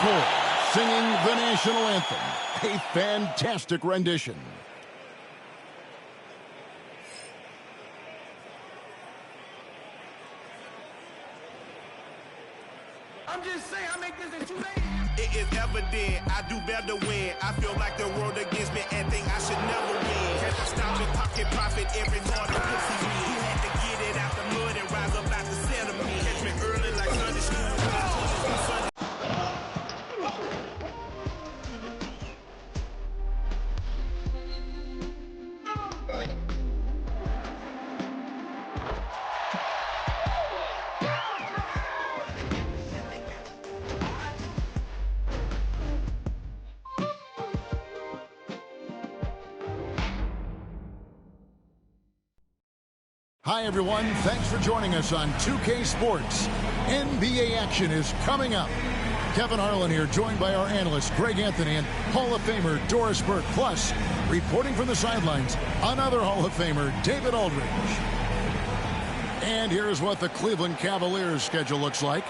court, singing the national anthem. A fantastic rendition. I'm just saying, I make this in 2 days. It is evident I do better when I feel like the world against me and think I should never win. Can't stop your pocket profit every morning. He had to get it out the mud and rise up out the center. Catch me early like Sunday school. Hi, everyone. Thanks for joining us on 2K Sports. NBA action is coming up. Kevin Harlan here, joined by our analyst, Greg Anthony, and Hall of Famer Doris Burke. Plus, reporting from the sidelines, another Hall of Famer, David Aldridge. And here's what the Cleveland Cavaliers schedule looks like.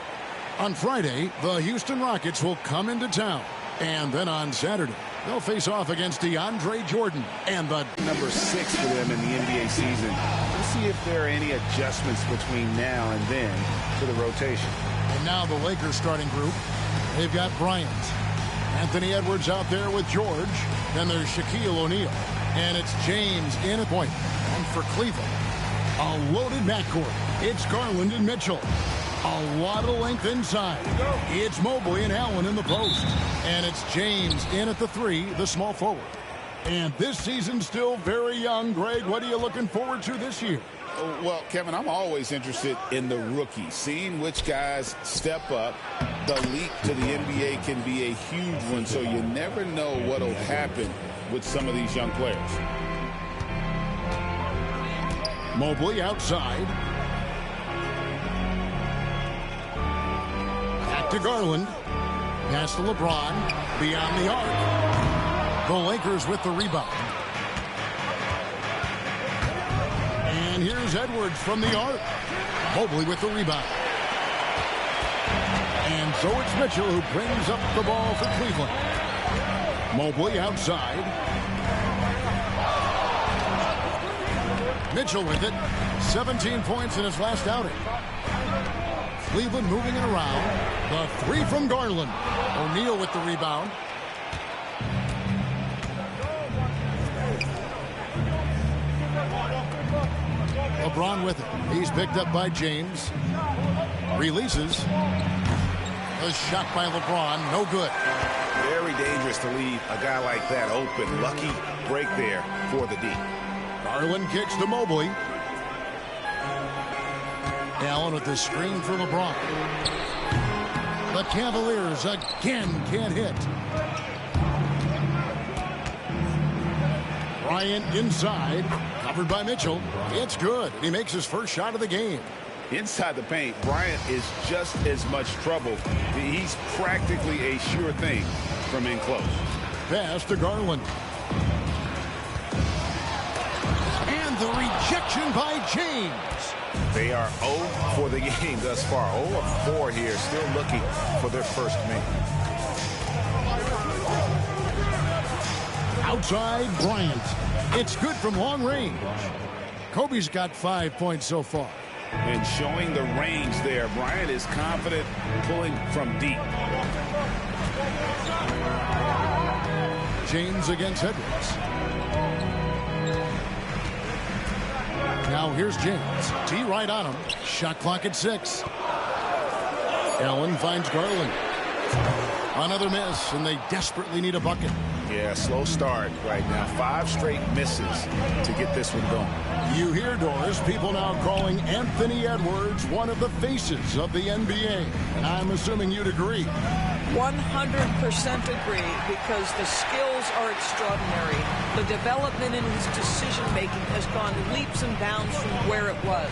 On Friday, the Houston Rockets will come into town. And then on Saturday, they'll face off against DeAndre Jordan and the number 6 for them in the NBA season. We'll see if there are any adjustments between now and then to the rotation. And now the Lakers starting group. They've got Bryant, Anthony Edwards out there with George. Then there's Shaquille O'Neal. And it's James in at point. And for Cleveland, a loaded backcourt. It's Garland and Mitchell. A lot of length inside. It's Mobley and Allen in the post. And it's James in at the 3, the small forward. And this season's still very young. Greg, what are you looking forward to this year? Well, Kevin, I'm always interested in the rookies, seeing which guys step up. The leap to the NBA can be a huge one, so you never know what will happen with some of these young players. Mobley outside. To Garland, pass to LeBron, beyond the arc. The Lakers with the rebound. And here's Edwards from the arc. Mobley with the rebound. And so it's Mitchell who brings up the ball for Cleveland. Mobley outside. Mitchell with it. 17 points in his last outing. Cleveland moving it around. The 3 from Garland. O'Neal with the rebound. LeBron with it. He's picked up by James. Releases. A shot by LeBron. No good. Very dangerous to leave a guy like that open. Lucky break there for the D. Garland kicks to Mobley. Allen with the screen for LeBron. The Cavaliers again can't hit. Bryant inside, covered by Mitchell. It's good. He makes his first shot of the game. Inside the paint, Bryant is just as much trouble. He's practically a sure thing from in close. Pass to Garland. And the rejection by James. They are 0 for the game thus far. 0 of 4 here, still looking for their first make. Outside Bryant. It's good from long range. Kobe's got 5 points so far. And showing the range there, Bryant is confident pulling from deep. James against Edwards. Now here's James. T right on him. Shot clock at 6. Allen finds Garland. Another miss, and they desperately need a bucket. Yeah, slow start right now. 5 straight misses to get this one going. You hear, Doris, people now calling Anthony Edwards one of the faces of the NBA. And I'm assuming you'd agree. 100% agree, because the skills are extraordinary. The development in his decision-making has gone leaps and bounds from where it was.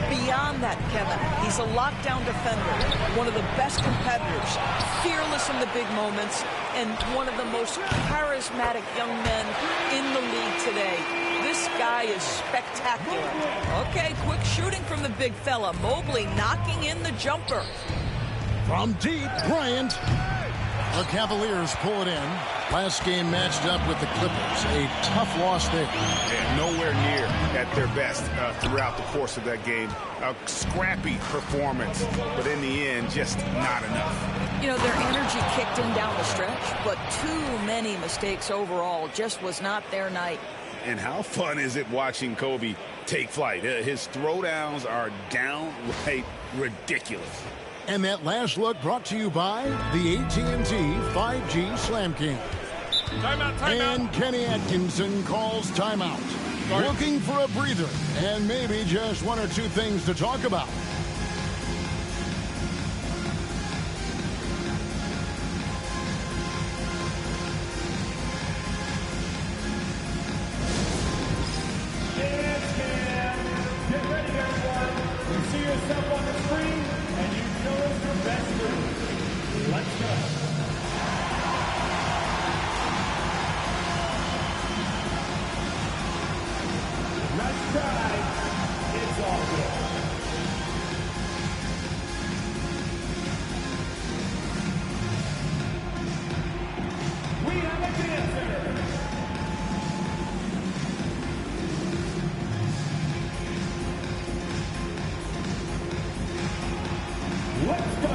Beyond that, Kevin, he's a lockdown defender, one of the best competitors, fearless in the big moments, and one of the most charismatic young men in the league today. This guy is spectacular. Okay, quick shooting from the big fella. Mobley knocking in the jumper. From deep, Bryant. The Cavaliers pull it in. Last game matched up with the Clippers. A tough loss there. And nowhere near at their best throughout the course of that game. A scrappy performance, but in the end, just not enough. You know, their energy kicked in down the stretch, but too many mistakes overall. Just was not their night. And how fun is it watching Kobe take flight? His throwdowns are downright ridiculous. And that last look brought to you by the AT&T 5G Slam Cam. Timeout. And Kenny Atkinson calls timeout. Looking for a breather and maybe just one or two things to talk about. Get ready, everyone. You see yourself on the screen, and you chose your best move. Let's go. Let's try. It's all good. We have a dancer. Let's go!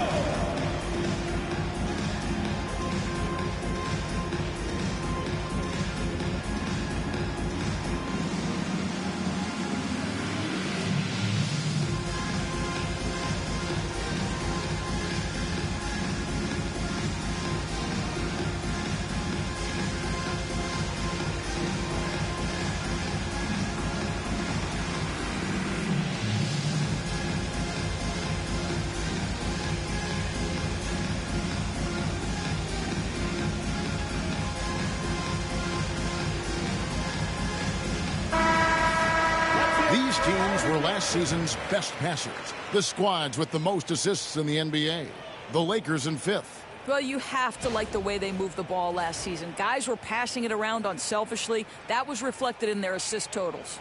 These teams were last season's best passers. The squads with the most assists in the NBA. The Lakers in fifth. Well, you have to like the way they moved the ball last season. Guys were passing it around unselfishly. That was reflected in their assist totals.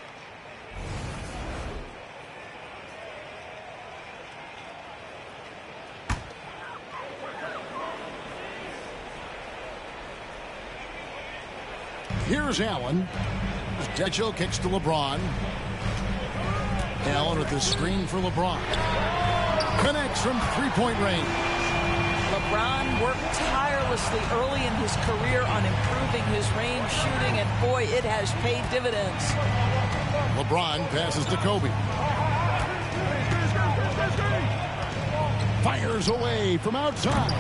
Here's Allen. Dejo kicks to LeBron. Allen with the screen for LeBron. Connects from three-point range. LeBron worked tirelessly early in his career on improving his range shooting, and boy, it has paid dividends. LeBron passes to Kobe. Fires away from outside.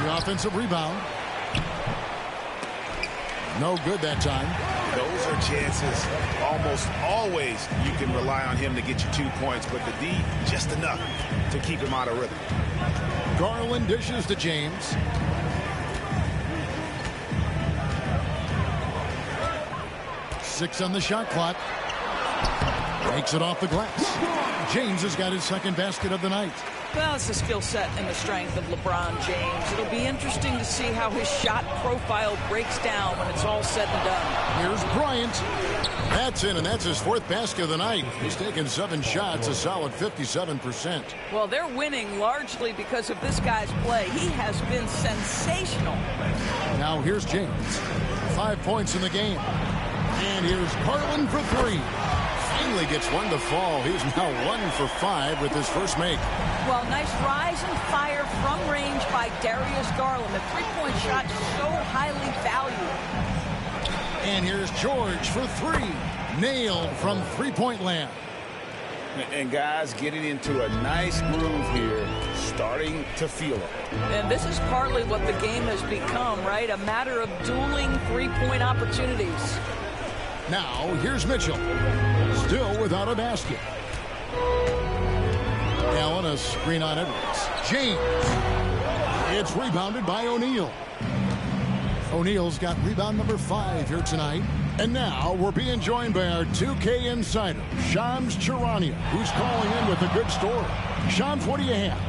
The offensive rebound. No good that time. Those are chances. Almost always you can rely on him to get you 2 points, but the D, just enough to keep him out of rhythm. Garland dishes to James. Six on the shot clock. Makes it off the glass. James has got his second basket of the night. Well, it's the skill set and the strength of LeBron James. It'll be interesting to see how his shot profile breaks down when it's all said and done. Here's Bryant. That's in, and that's his fourth basket of the night. He's taken 7 shots, a solid 57%. Well, they're winning largely because of this guy's play. He has been sensational. Now here's James. 5 points in the game. And here's Garland for 3. Finally gets one to fall. He's now 1 for 5 with his first make. Well, nice rise and fire from range by Darius Garland. The three-point shot so highly valued. And here's George for 3. Nailed from three-point land. And guys getting into a nice groove here, starting to feel it. And this is partly what the game has become, right? A matter of dueling three-point opportunities. Now, here's Mitchell. Still without a basket. Allen, a screen on Edwards. James. It's rebounded by O'Neal. O'Neal's got rebound number 5 here tonight. And now we're being joined by our 2K insider, Shams Charania, who's calling in with a good story. Shams, what do you have?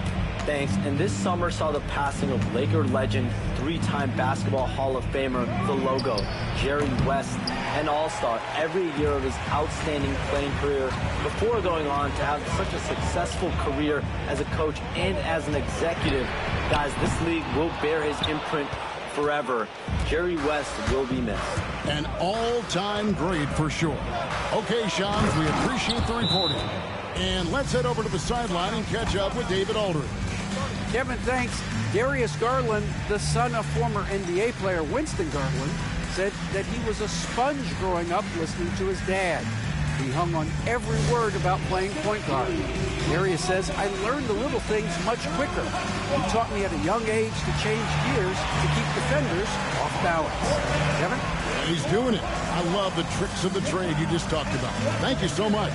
Thanks. And this summer saw the passing of Laker legend, 3-time Basketball Hall of Famer, the logo, Jerry West, an all-star every year of his outstanding playing career before going on to have such a successful career as a coach and as an executive. Guys, this league will bear his imprint forever. Jerry West will be missed. An all-time great for sure. Okay, Sean, we appreciate the reporting. And let's head over to the sideline and catch up with David Aldridge. Kevin, thanks. Darius Garland, the son of former NBA player Winston Garland, said that he was a sponge growing up listening to his dad. He hung on every word about playing point guard. Darius says, I learned the little things much quicker. He taught me at a young age to change gears to keep defenders off balance. Kevin? He's doing it. I love the tricks of the trade you just talked about. Thank you so much.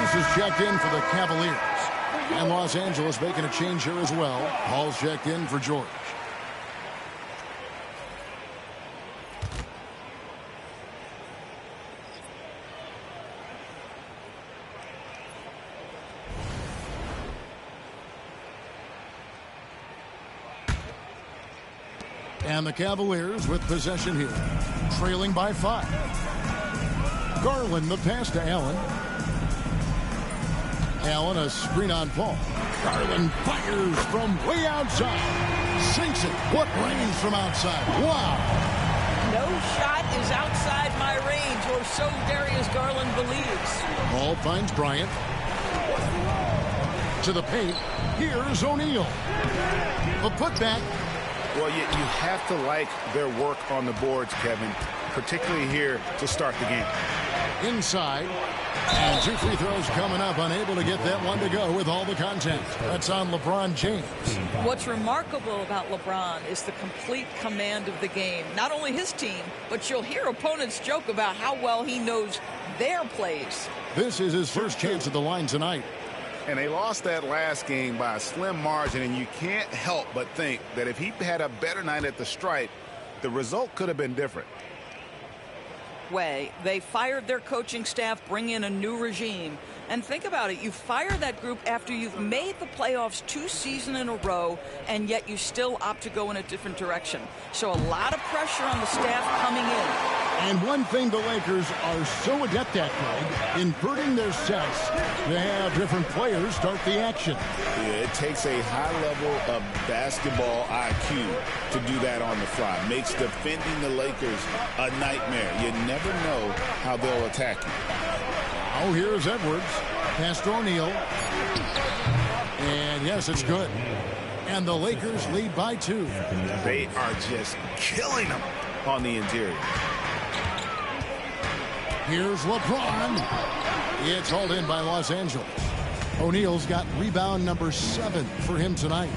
Is checked in for the Cavaliers. And Los Angeles making a change here as well. Hall's checked in for George. And the Cavaliers with possession here, trailing by 5. Garland the pass to Allen. Allen, a screen on Paul. Garland fires from way outside. Sinks it. What range from outside? Wow. No shot is outside my range, or so Darius Garland believes. Ball finds Bryant. To the paint. Here's O'Neal. The putback. Well, you have to like their work on the boards, Kevin, particularly here to start the game. Inside. And 2 free throws coming up, unable to get that one to go with all the contact. That's on LeBron James. What's remarkable about LeBron is the complete command of the game. Not only his team, but you'll hear opponents joke about how well he knows their plays. This is his first chance at the line tonight. And they lost that last game by a slim margin, and you can't help but think that if he had a better night at the stripe, the result could have been different. Way. They fired their coaching staff, bring in a new regime. And think about it, you fire that group after you've made the playoffs 2 seasons in a row, and yet you still opt to go in a different direction. So a lot of pressure on the staff coming in. And one thing the Lakers are so adept at, Greg, inverting their sets to have different players start the action. Yeah, it takes a high level of basketball IQ to do that on the fly. Makes defending the Lakers a nightmare. You never know how they'll attack you. Oh, here's Edwards. Pass to O'Neal. And yes, it's good. And the Lakers lead by 2. They are just killing them on the interior. Here's LeBron. It's hauled in by Los Angeles. O'Neal's got rebound number 7 for him tonight.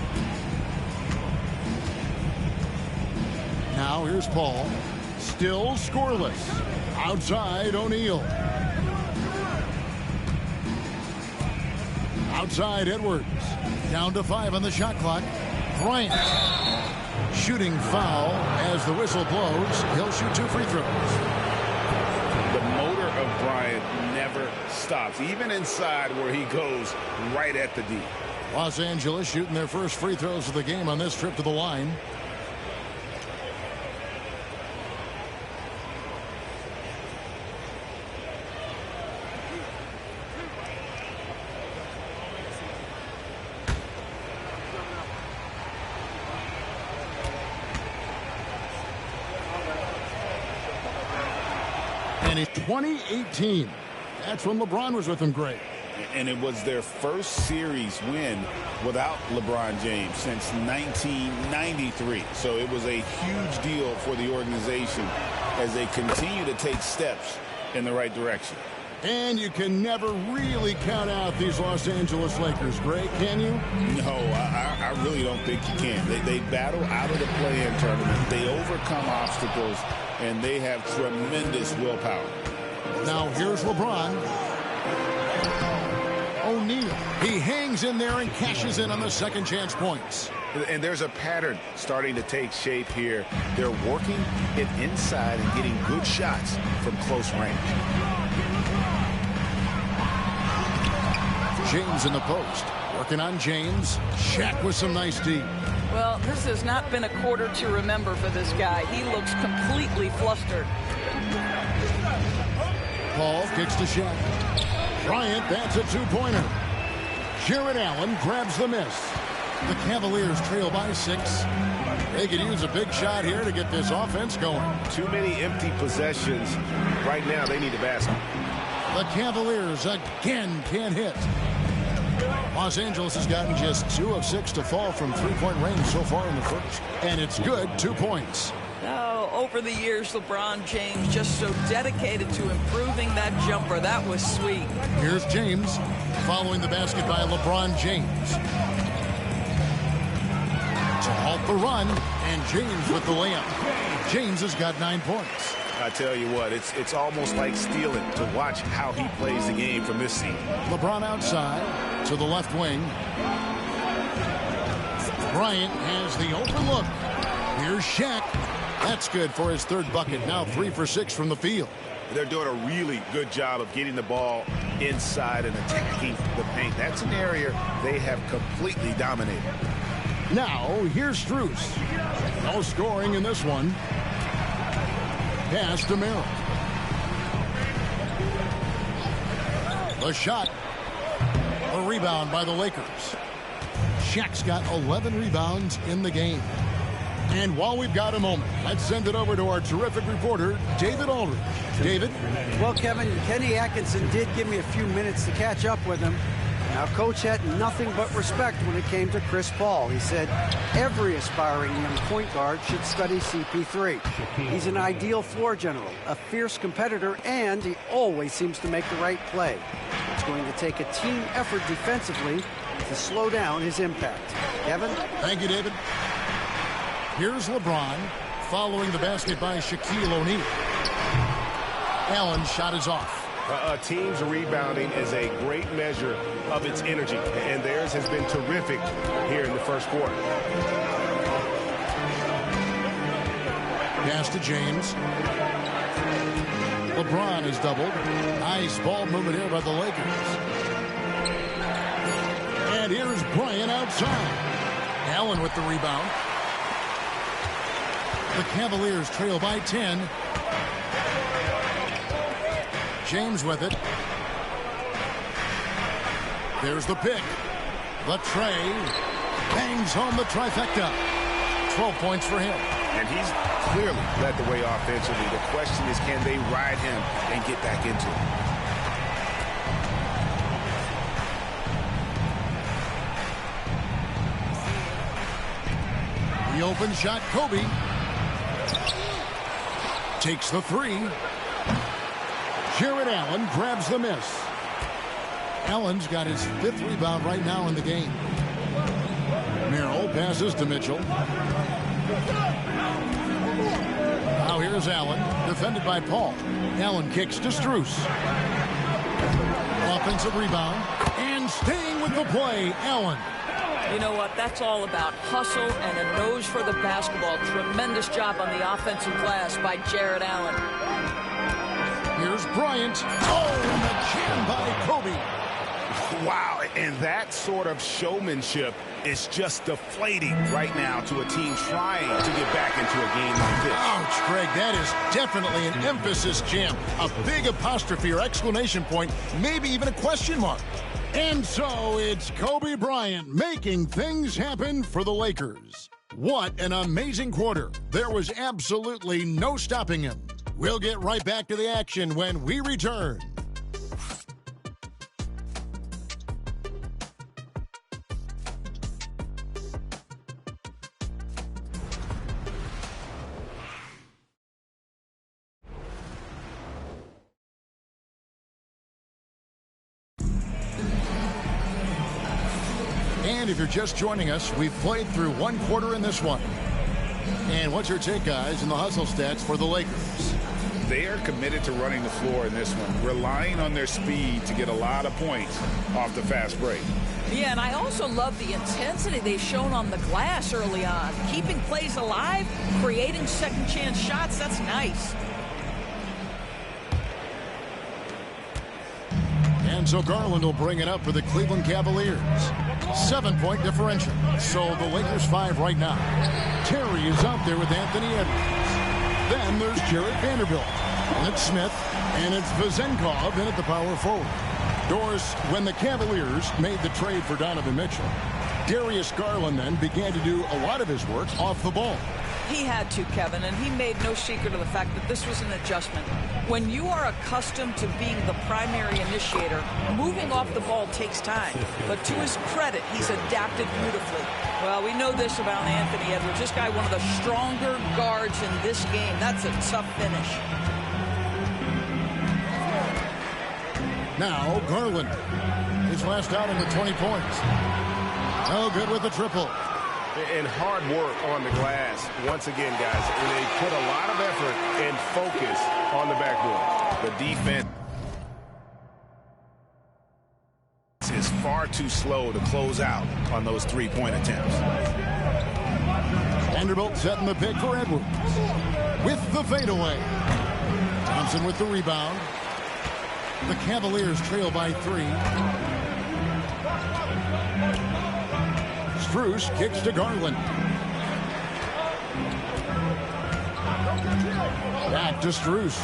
Now here's Paul. Still scoreless. Outside O'Neal. Outside Edwards. Down to 5 on the shot clock. Bryant. Shooting foul as the whistle blows. He'll shoot 2 free throws. The motor of Bryant never stops, even inside where he goes right at the D. Los Angeles shooting their first free throws of the game on this trip to the line. And in 2018, that's when LeBron was with them, Greg. And it was their first series win without LeBron James since 1993. So it was a huge deal for the organization as they continue to take steps in the right direction. And you can never really count out these Los Angeles Lakers, Greg, can you? No, I really don't think you can. They battle out of the play-in tournament. They overcome obstacles, and they have tremendous willpower. Now here's LeBron. O'Neal. He hangs in there and cashes in on the second chance points. And there's a pattern starting to take shape here. They're working it inside and getting good shots from close range. James in the post. Working on James. Shaq with some nice D. Well, this has not been a quarter to remember for this guy. He looks completely flustered. Paul kicks to Shaq. Bryant, that's a two-pointer. Jared Allen grabs the miss. The Cavaliers trail by 6. They could use a big shot here to get this offense going. Too many empty possessions. Right now, they need a basket. The Cavaliers again can't hit. Los Angeles has gotten just 2 of 6 to fall from three-point range so far in the first. And it's good, 2 points. Oh, over the years, LeBron James just so dedicated to improving that jumper. That was sweet. Here's James following the basket by LeBron James. To halt the run, and James with the layup. James has got 9 points. I tell you what, it's almost like stealing to watch how he plays the game from this seat. LeBron outside to the left wing. Bryant has the open look. Here's Shaq. That's good for his 3rd bucket. Now 3 for 6 from the field. They're doing a really good job of getting the ball inside and attacking the paint. That's an area they have completely dominated. Now, here's Strus. No scoring in this one. Pass to Merrill. The shot. A rebound by the Lakers. Shaq's got 11 rebounds in the game. And while we've got a moment, let's send it over to our terrific reporter, David Aldridge. David? Well, Kevin, Kenny Atkinson did give me a few minutes to catch up with him. Now, Coach had nothing but respect when it came to Chris Paul. He said every aspiring young point guard should study CP3. He's an ideal floor general, a fierce competitor, and he always seems to make the right play. It's going to take a team effort defensively to slow down his impact. Kevin? Thank you, David. Here's LeBron following the basket by Shaquille O'Neal. Allen's shot is off. A team's rebounding is a great measure of its energy, and theirs has been terrific here in the first quarter. Pass to James. LeBron is doubled. Nice ball movement here by the Lakers. And here's Bryant outside. Allen with the rebound. The Cavaliers trail by 10. James with it. There's the pick. The tray. Bangs home the trifecta. 12 points for him. And he's clearly led the way offensively. The question is, can they ride him and get back into it? The open shot, Kobe. Takes the 3. Jared Allen grabs the miss. Allen's got his 5th rebound right now in the game. Merrill passes to Mitchell. Now here's Allen, defended by Paul. Allen kicks to Strus. Offensive rebound, and staying with the play, Allen. You know what? That's all about hustle and a nose for the basketball. Tremendous job on the offensive glass by Jared Allen. Here's Bryant. Oh, and the jam by Kobe. Wow, and that sort of showmanship is just deflating right now to a team trying to get back into a game like this. Ouch, Greg, that is definitely an emphasis jam. A big apostrophe or exclamation point, maybe even a question mark. And so it's Kobe Bryant making things happen for the Lakers. What an amazing quarter. There was absolutely no stopping him. We'll get right back to the action when we return. And if you're just joining us, we've played through one quarter in this one. And what's your take, guys, in the hustle stats for the Lakers? They are committed to running the floor in this one, relying on their speed to get a lot of points off the fast break. Yeah, and I also love the intensity they've shown on the glass early on. Keeping plays alive, creating second chance shots, that's nice. And so Garland will bring it up for the Cleveland Cavaliers. 7-point differential. So the Lakers 5 right now. Terry is out there with Anthony Edwards. Then there's Jarrett Vanderbilt. And it's Smith. And it's Vezenkov in at the power forward. Doris, when the Cavaliers made the trade for Donovan Mitchell, Darius Garland then began to do a lot of his work off the ball. He had to, Kevin, and he made no secret of the fact that this was an adjustment. When you are accustomed to being the primary initiator, moving off the ball takes time. But to his credit, he's adapted beautifully. Well, we know this about Anthony Edwards. This guy, one of the stronger guards in this game. That's a tough finish. Now, Garland. His last out in the 20 points. Oh, good with the triple. And hard work on the glass. Once again, guys, they put a lot of effort and focus on the backboard. The defense is far too slow to close out on those three-point attempts. Vanderbilt setting the pick for Edwards. With the fadeaway. Thompson with the rebound. The Cavaliers trail by 3. Strus kicks to Garland. Back to Strus.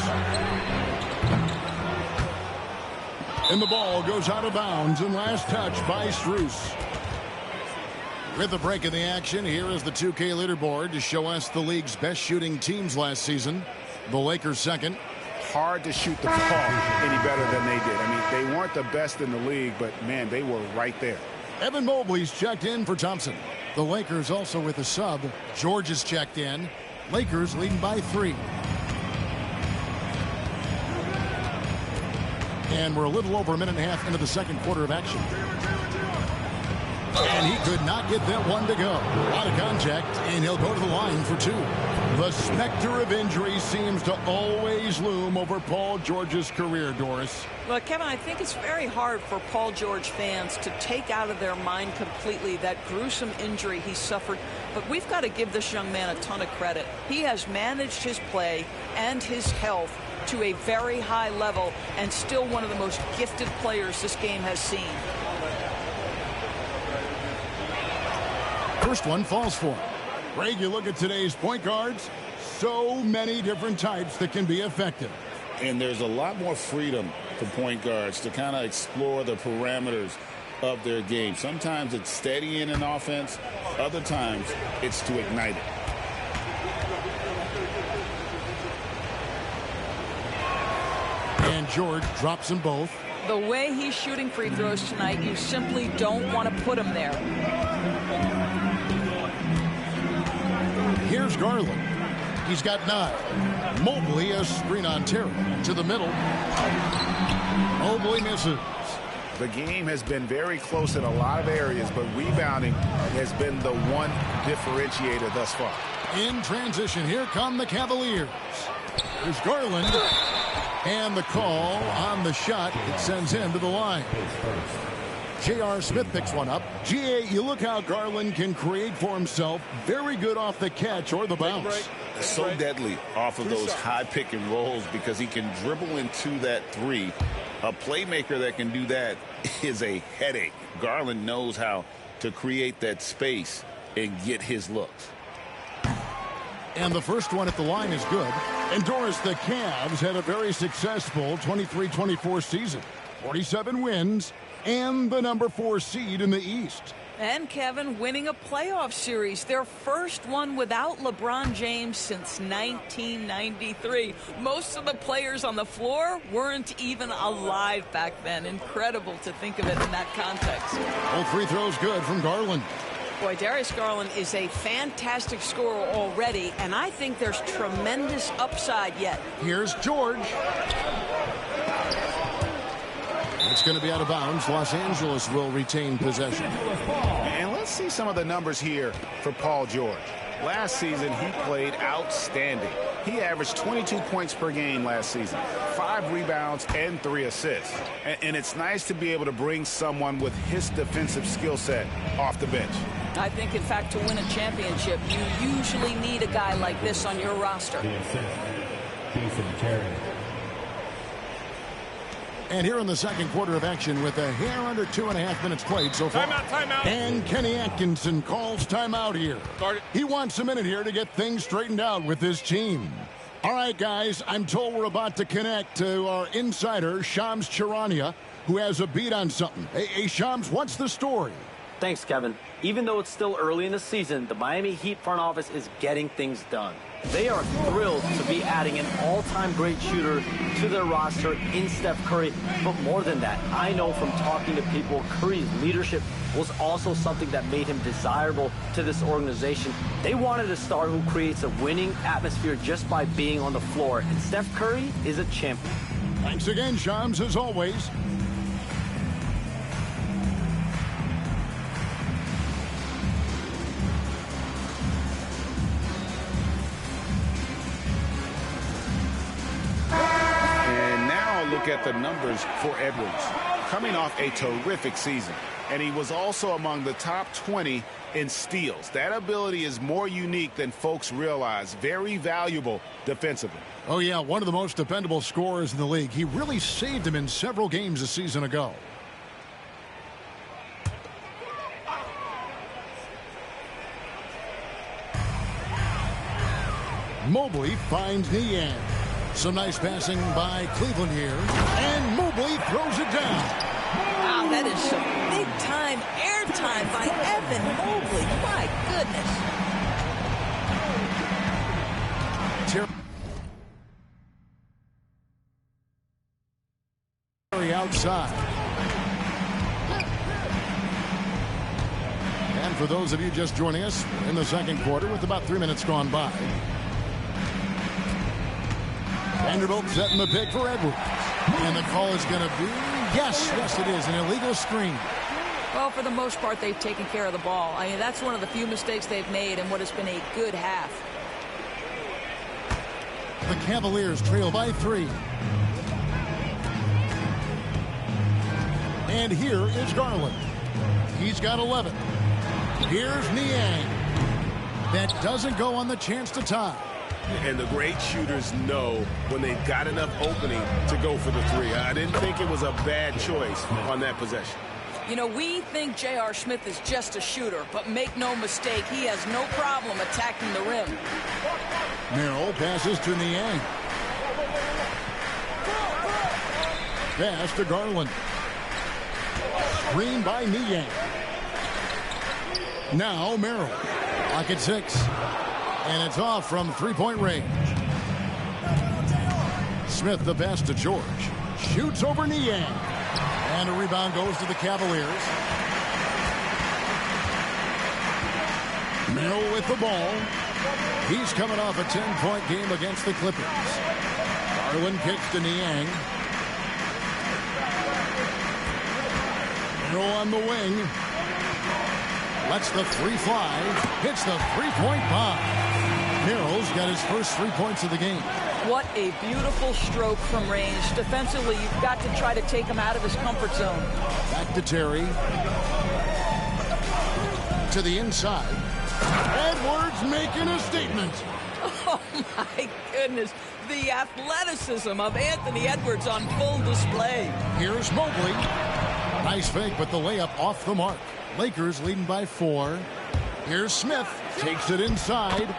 And the ball goes out of bounds, and last touch by Strus. With the break in the action, here is the 2K leaderboard to show us the league's best shooting teams last season. The Lakers second. Hard to shoot the ball any better than they did. I mean, they weren't the best in the league, but, man, they were right there. Evan Mobley's checked in for Thompson. The Lakers also with a sub. George is checked in. Lakers leading by 3. And we're a little over a minute and a half into the second quarter of action. And he could not get that one to go. Out of contact, and he'll go to the line for 2. The specter of injury seems to always loom over Paul George's career, Doris. Well, Kevin, I think it's very hard for Paul George fans to take out of their mind completely that gruesome injury he suffered. But we've got to give this young man a ton of credit. He has managed his play and his health to a very high level, and still one of the most gifted players this game has seen. First one falls for him. Greg, you look at today's point guards, so many different types that can be effective. And there's a lot more freedom for point guards to kind of explore the parameters of their game. Sometimes it's steadying an offense. Other times it's to ignite it. And George drops them both. The way he's shooting free throws tonight, you simply don't want to put him there. Here's Garland. He's got 9. Mobley a screen on Terry. To the middle. Mobley misses. The game has been very close in a lot of areas, but rebounding has been the one differentiator thus far. In transition, here come the Cavaliers. There's Garland. And the call on the shot, it sends him to the line. J.R. Smith picks one up. G.A., you look how Garland can create for himself. Very good off the catch or the bounce. So deadly off of those high pick and rolls because he can dribble into that 3. A playmaker that can do that is a headache. Garland knows how to create that space and get his looks. And the first one at the line is good. And Doris, the Cavs had a very successful 23-24 season. 47 wins and the number 4 seed in the East. And Kevin winning a playoff series, their first one without LeBron James since 1993. Most of the players on the floor weren't even alive back then. Incredible to think of it in that context. Both free throws good from Garland. Boy, Darius Garland is a fantastic scorer already, and I think there's tremendous upside yet. Here's George. It's going to be out of bounds. Los Angeles will retain possession. And let's see some of the numbers here for Paul George. Last season, he played outstanding. He averaged 22 points per game last season, 5 rebounds and 3 assists. And it's nice to be able to bring someone with his defensive skill set off the bench. I think, in fact, to win a championship, you usually need a guy like this on your roster. And here in the second quarter of action with a hair under 2.5 minutes played so far. Timeout. And Kenny Atkinson calls timeout here. He wants a minute here to get things straightened out with his team. All right, guys, I'm told we're about to connect to our insider, Shams Charania, who has a beat on something. Hey, Shams, what's the story? Thanks, Kevin. Even though it's still early in the season, the Miami Heat front office is getting things done. They are thrilled to be adding an all-time great shooter to their roster in Steph Curry. But more than that, I know from talking to people, Curry's leadership was also something that made him desirable to this organization. They wanted a star who creates a winning atmosphere just by being on the floor. And Steph Curry is a champion. Thanks again, Shams, as always. Look at the numbers for Edwards. Coming off a terrific season, and he was also among the top 20 in steals. That ability is more unique than folks realize. Very valuable defensively. Oh, yeah, one of the most dependable scorers in the league. He really saved him in several games a season ago. Mobley finds Niang. Some nice passing by Cleveland here. And Mobley throws it down. Wow, that is some big-time airtime by Evan Mobley. My goodness. Terry outside. And for those of you just joining us, in the second quarter with about 3 minutes gone by. Vanderbilt setting the pick for Edwards. And the call is going to be, yes, it is, an illegal screen. Well, for the most part, they've taken care of the ball. I mean, that's one of the few mistakes they've made in what has been a good half. The Cavaliers trail by 3. And here is Garland. He's got 11. Here's Niang. That doesn't go on the chance to tie. And the great shooters know when they've got enough opening to go for the three. I didn't think it was a bad choice on that possession. You know, we think J.R. Smith is just a shooter, but make no mistake, he has no problem attacking the rim. Merrill passes to Niang. Pass to Garland. Screen by Niang. Now Merrill. Clock at 6. And it's off from three-point range. Smith the pass to George. Shoots over Niang. And a rebound goes to the Cavaliers. Merrill with the ball. He's coming off a 10-point game against the Clippers. Garland kicks to Niang. Merrill on the wing. Lets the three fly. Hits the three-point bomb. Merrill's got his first 3 points of the game. What a beautiful stroke from range. Defensively, you've got to try to take him out of his comfort zone. Back to Terry. To the inside. Edwards making a statement. Oh, my goodness. The athleticism of Anthony Edwards on full display. Here's Mobley. Nice fake, but the layup off the mark. Lakers leading by 4. Here's Smith. Takes it inside.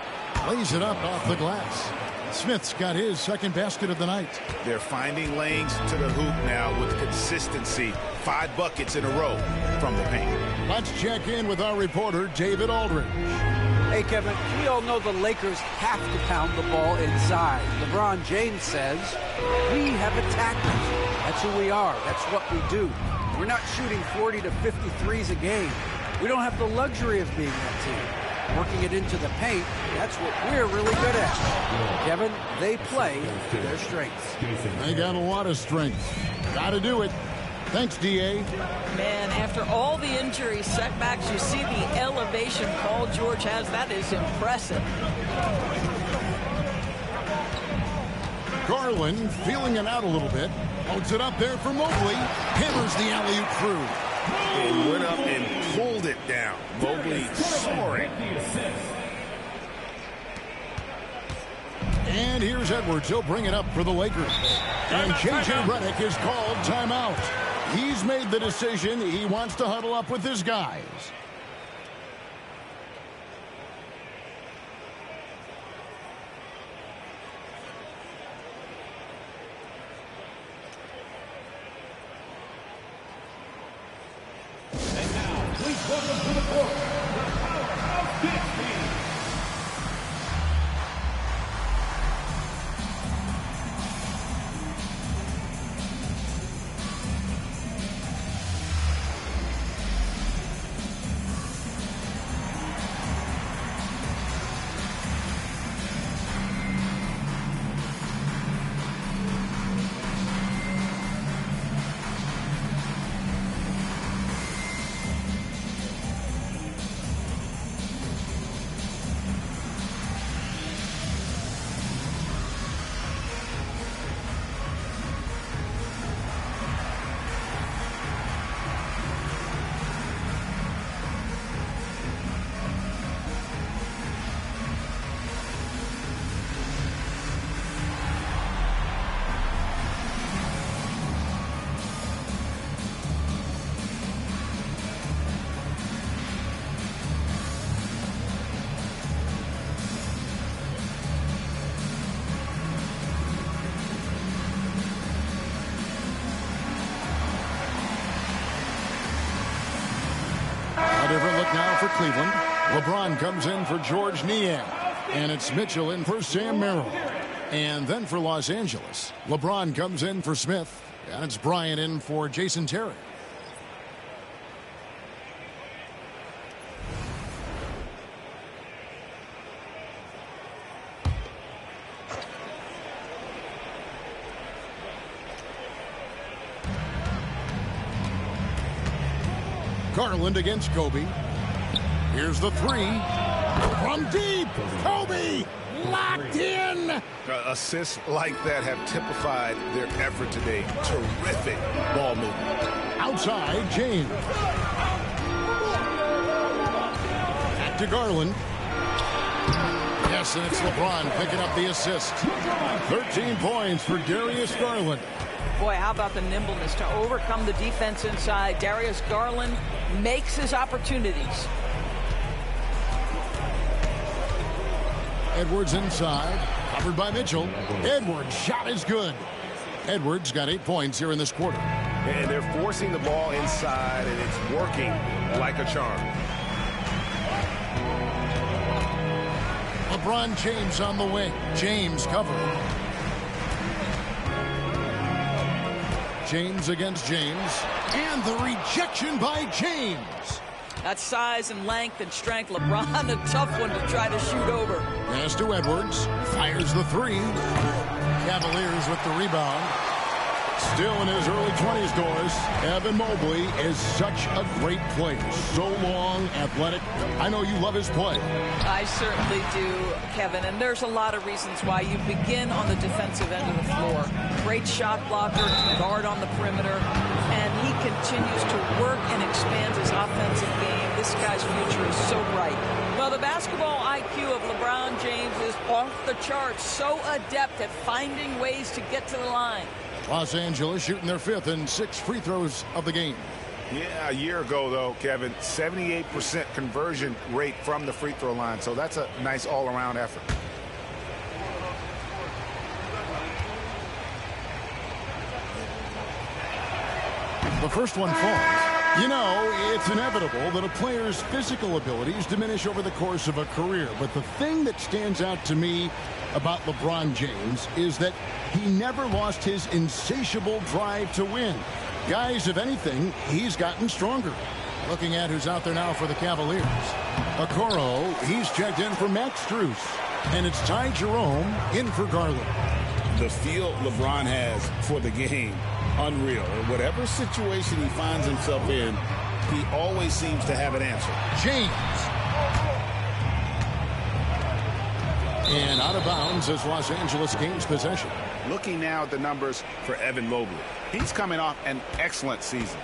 Lays it up off the glass. Smith's got his second basket of the night. They're finding lanes to the hoop now with consistency. 5 buckets in a row from the paint. Let's check in with our reporter, David Aldridge. Hey, Kevin, we all know the Lakers have to pound the ball inside. LeBron James says, we have attackers. That's who we are. That's what we do. We're not shooting 40 to 50 threes a game. We don't have the luxury of being that team. Working it into the paint, that's what we're really good at. Kevin, they play to their strengths. They got a lot of strength. Got to do it. Thanks, D.A. Man, after all the injury setbacks, you see the elevation Paul George has. That is impressive. Garland feeling it out a little bit. Holds it up there for Mobley. Hammers the alley-oop through. And went up and pulled it down. Mobley soaring. And And here's Edwards. He'll bring it up for the Lakers. And J.J. Redick is called timeout. He's made the decision. He wants to huddle up with his guys. And now, please welcome to the court, the powerhouse dance team. Different look now for Cleveland. LeBron comes in for George Niang. And it's Mitchell in for Sam Merrill. And then for Los Angeles, LeBron comes in for Smith. And it's Bryant in for Jason Terry. Garland against Kobe. Here's the three. From deep. Kobe locked in. Assists like that have typified their effort today. Terrific ball movement. Outside, James. Back to Garland. Yes, and it's LeBron picking up the assist. 13 points for Darius Garland. Boy, how about the nimbleness to overcome the defense inside. Darius Garland makes his opportunities. Edwards inside, covered by Mitchell. Edwards' shot is good. Edwards got 8 points here in this quarter. And they're forcing the ball inside, and it's working like a charm. LeBron James on the wing. James covered. James against James. And the rejection by James. That size and length and strength. LeBron, a tough one to try to shoot over. Pass to Edwards. Fires the three. Cavaliers with the rebound. Still in his early 20s, Doris. Evan Mobley is such a great player. So long, athletic. I know you love his play. I certainly do, Kevin. And there's a lot of reasons why you begin on the defensive end of the floor. Great shot blocker, guard on the perimeter. And he continues to work and expand his offensive game. This guy's future is so bright. Well, the basketball IQ of LeBron James is off the charts. So adept at finding ways to get to the line. Los Angeles shooting their 5th and 6 free throws of the game. Yeah, a year ago, though, Kevin, 78% conversion rate from the free throw line. So that's a nice all-around effort. The first one falls. You know, it's inevitable that a player's physical abilities diminish over the course of a career. But the thing that stands out to me about LeBron James is that he never lost his insatiable drive to win. Guys, if anything, he's gotten stronger. Looking at who's out there now for the Cavaliers. Okoro, he's checked in for Max Strus. And it's Ty Jerome in for Garland. The feel LeBron has for the game, unreal. Whatever situation he finds himself in, he always seems to have an answer. James. And out of bounds as Los Angeles gains possession. Looking now at the numbers for Evan Mobley. He's coming off an excellent season.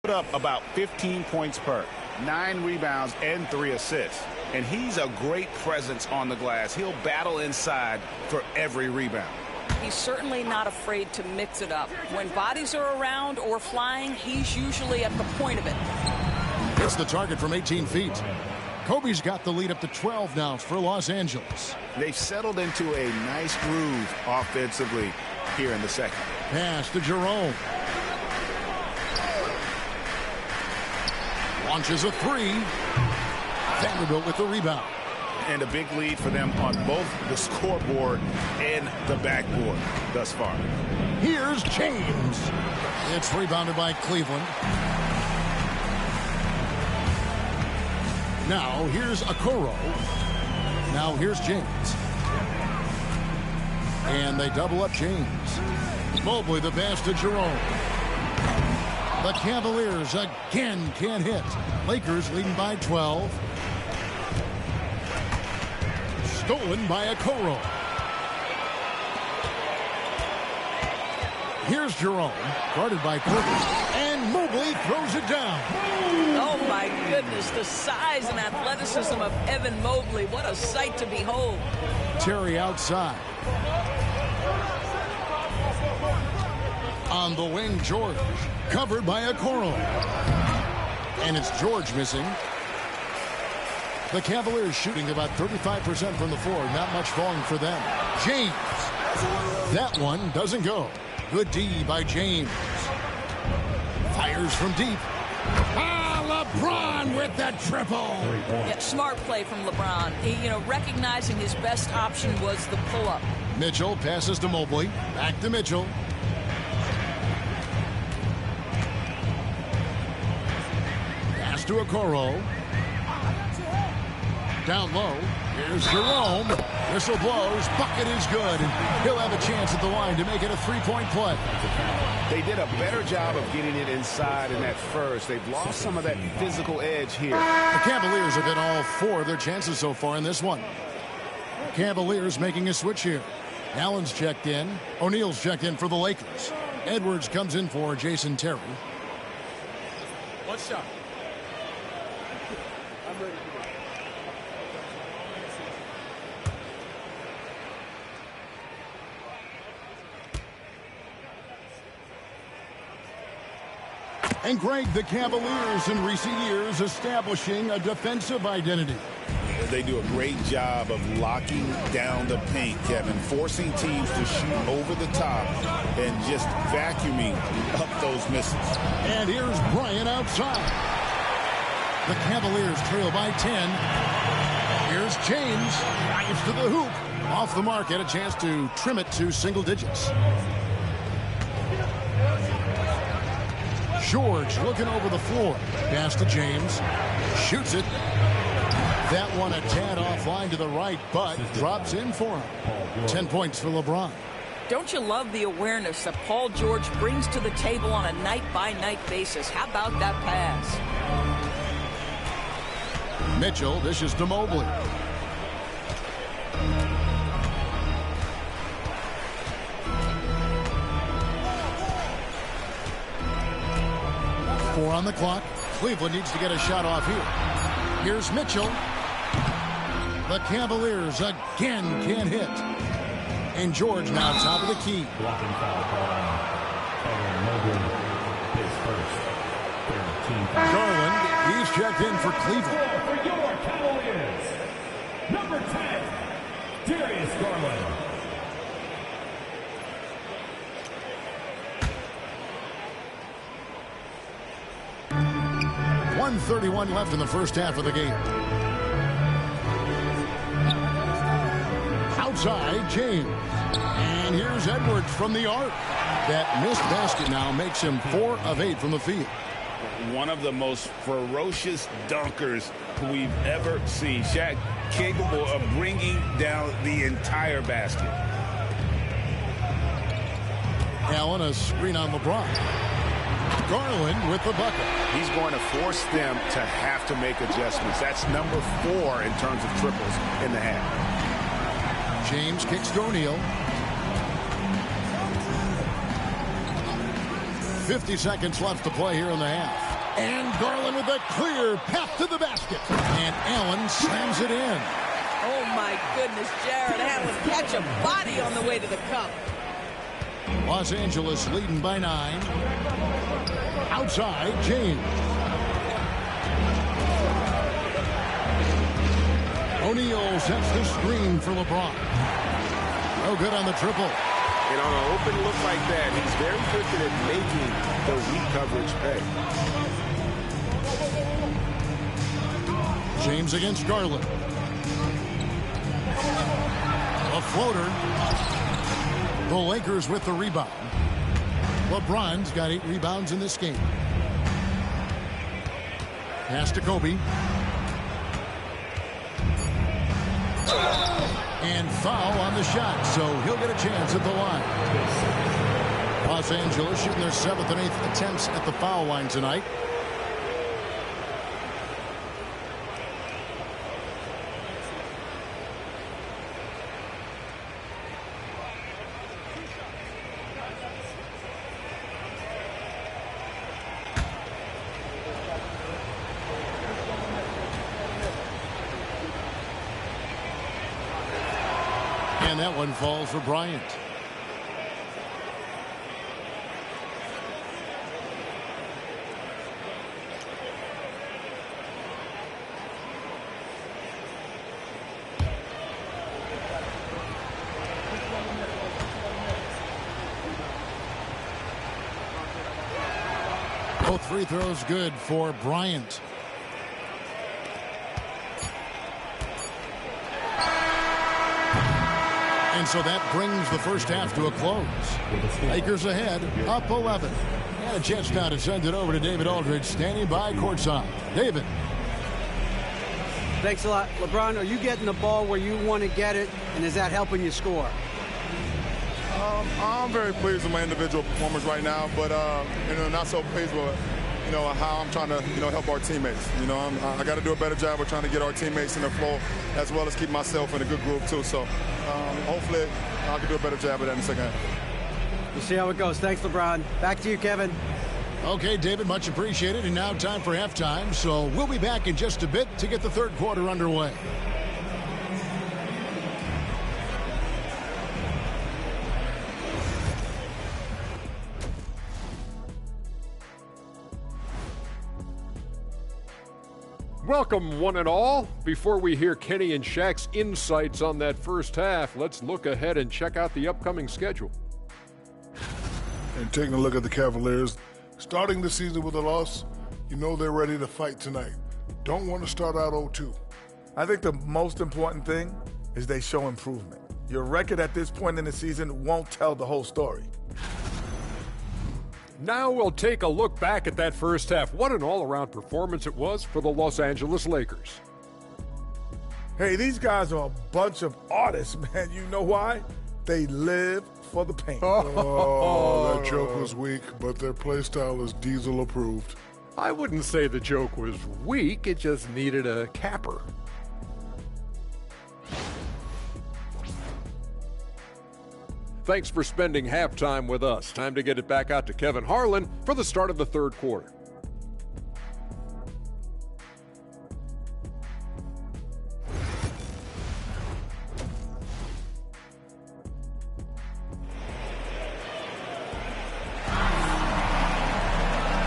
Put up about 15 points per, 9 rebounds, and 3 assists. and he's a great presence on the glass. He'll battle inside for every rebound. He's certainly not afraid to mix it up. When bodies are around or flying, he's usually at the point of it. It's the target from 18 feet. Kobe's got the lead up to 12 now for Los Angeles. They've settled into a nice groove offensively here in the second. Pass to Jerome. Launches a three. Vanderbilt with the rebound. And a big lead for them on both the scoreboard and the backboard thus far. Here's James. It's rebounded by Cleveland. Now here's Okoro. Now here's James. And they double up James. Mobley the pass to Jerome. The Cavaliers again can't hit. Lakers leading by 12. Stolen by Okoro. Here's Jerome, guarded by Curtis, and Mobley throws it down. Oh my goodness, the size and athleticism of Evan Mobley. What a sight to behold. Terry outside. On the wing, George, covered by Okoro. And it's George missing. The Cavaliers shooting about 35% from the floor. Not much falling for them. James. That one doesn't go. Good D by James. Fires from deep. LeBron with the triple. Yeah, smart play from LeBron. Recognizing his best option was the pull-up. Mitchell passes to Mobley. Back to Mitchell. Pass to Okoro. Down low. Here's Jerome. Whistle blows. Bucket is good. And he'll have a chance at the line to make it a three-point play. They did a better job of getting it inside in that first. They've lost some of that physical edge here. The Cavaliers have hit all four of their chances so far in this one. Cavaliers making a switch here. Allen's checked in. O'Neal's checked in for the Lakers. Edwards comes in for Jason Terry. One shot. I'm ready. And Greg, the Cavaliers in recent years establishing a defensive identity. They do a great job of locking down the paint, Kevin, forcing teams to shoot over the top and just vacuuming up those misses. And here's Bryant outside. The Cavaliers trail by 10. Here's James. Drives to the hoop. Off the mark, had a chance to trim it to single digits. George looking over the floor. Pass to James. Shoots it. That one a tad offline to the right, but drops in for him. 10 points for LeBron. Don't you love the awareness that Paul George brings to the table on a night-by-night basis? How about that pass? Mitchell dishes to Mobley. Four on the clock. Cleveland needs to get a shot off here. Here's Mitchell. The Cavaliers again can't hit. And George now top of the key. Blocking foul called Mobley. His first. 13 foul. Garland, he's checked in for Cleveland. For your Cavaliers, number 10, Darius Garland. 1:31 left in the first half of the game. Outside, James. And here's Edwards from the arc. That missed basket now makes him 4 of 8 from the field. One of the most ferocious dunkers we've ever seen. Shaq capable of bringing down the entire basket. Allen, a screen on LeBron. Garland with the bucket. He's going to force them to have to make adjustments. That's number 4 in terms of triples in the half. James kicks to O'Neal. 50 seconds left to play here in the half. And Garland with a clear path to the basket. And Allen slams it in. Oh, my goodness, Jared Allen catch a body on the way to the cup. Los Angeles leading by 9. Outside, James. O'Neal sets the screen for LeBron. No good on the triple. And on an open look like that, he's very quick at making the weak coverage pay. James against Garland. A floater. The Lakers with the rebound. LeBron's got 8 rebounds in this game. Pass to Kobe. And foul on the shot, so he'll get a chance at the line. Los Angeles shooting their 7th and 8th attempts at the foul line tonight. And that one falls for Bryant. Both free throws good for Bryant. And so that brings the first half to a close. Lakers ahead, up 11. And a chance now to send it over to David Aldridge, standing by courtside. David. Thanks a lot. LeBron, are you getting the ball where you want to get it, and is that helping you score? I'm very pleased with my individual performance right now, but not so pleased with how I'm trying to help our teammates. I got to do a better job of trying to get our teammates in the flow, as well as keep myself in a good groove too. So hopefully I can do a better job of that in the second half. We'll see how it goes. Thanks, LeBron. Back to you, Kevin. Okay, David, much appreciated. And now time for halftime. So we'll be back in just a bit to get the third quarter underway. Welcome, one and all. Before we hear Kenny and Shaq's insights on that first half, let's look ahead and check out the upcoming schedule. And taking a look at the Cavaliers, starting the season with a loss, they're ready to fight tonight. Don't want to start out 0-2. I think the most important thing is they show improvement. Your record at this point in the season won't tell the whole story. Now we'll take a look back at that first half. What an all-around performance it was for the Los Angeles Lakers. Hey, these guys are a bunch of artists, man. You know why? They live for the paint. Oh, that joke was weak, but their play style is Diesel approved. I wouldn't say the joke was weak. It just needed a capper. Thanks for spending halftime with us. Time to get it back out to Kevin Harlan for the start of the third quarter.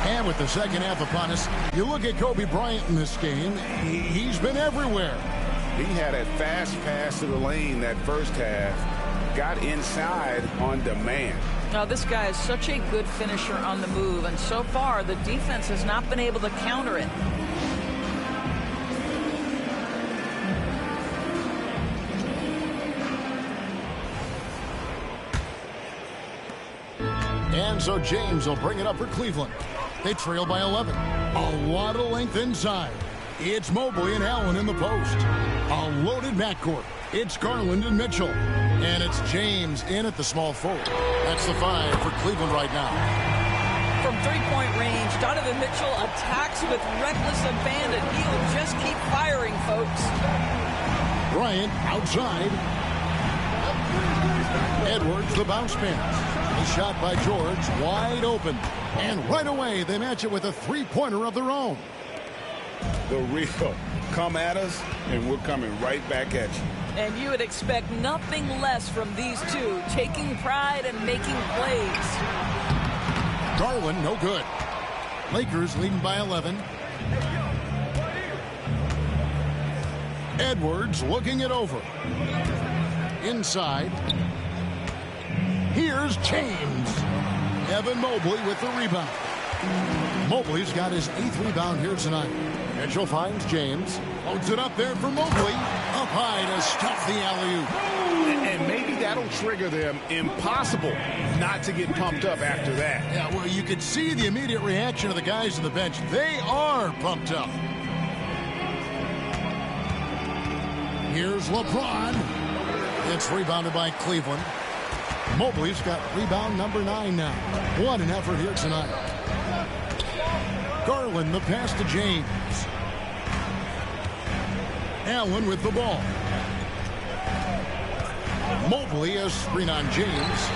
And with the second half upon us, you look at Kobe Bryant in this game, he's been everywhere. He had a fast pass to the lane that first half. Got inside on demand. Now, this guy is such a good finisher on the move, and so far the defense has not been able to counter it. And so James will bring it up for Cleveland. They trail by 11. A lot of length inside. It's Mobley and Allen in the post. A loaded backcourt. It's Garland and Mitchell. And it's James in at the small forward. That's the 5 for Cleveland right now. From three-point range, Donovan Mitchell attacks with reckless abandon. He'll just keep firing, folks. Bryant outside. Edwards, the bounce pass. A shot by George, wide open. And right away, they match it with a three-pointer of their own. The real come at us, and we're coming right back at you. And you would expect nothing less from these two, taking pride and making plays. Garland, no good. Lakers leading by 11. Edwards looking it over. Inside. Here's James. Evan Mobley with the rebound. Mobley's got his 8th rebound here tonight. Mitchell finds James. Loads it up there for Mobley. Up high to stop the alley-oop. And maybe that'll trigger them. Impossible not to get pumped up after that. Yeah, well, you could see the immediate reaction of the guys on the bench. They are pumped up. Here's LeBron. It's rebounded by Cleveland. Mobley's got rebound number 9 now. What an effort here tonight. Garland, the pass to James. Allen with the ball. Mobley, a screen on James.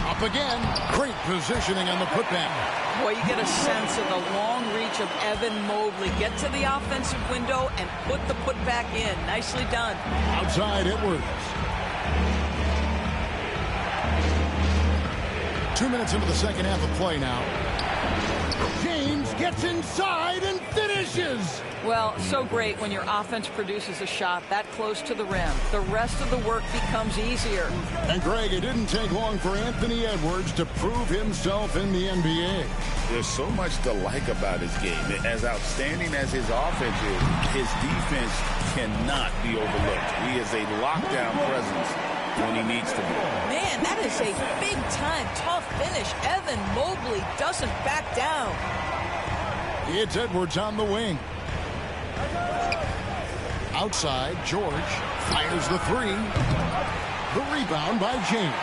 Up again. Great positioning on the putback. Boy, you get a sense of the long reach of Evan Mobley. Get to the offensive window and put the putback in. Nicely done. Outside Edwards. 2 minutes into the second half of play now. James gets inside and finishes. Well, so great when your offense produces a shot that close to the rim. The rest of the work becomes easier. And Greg, it didn't take long for Anthony Edwards to prove himself in the NBA. There's so much to like about his game. As outstanding as his offense is, his defense cannot be overlooked. He is a lockdown presence when he needs to be. Man, that is a big-time tough finish. Evan Mobley doesn't back down. It's Edwards on the wing. Outside, George fires the 3. The rebound by James.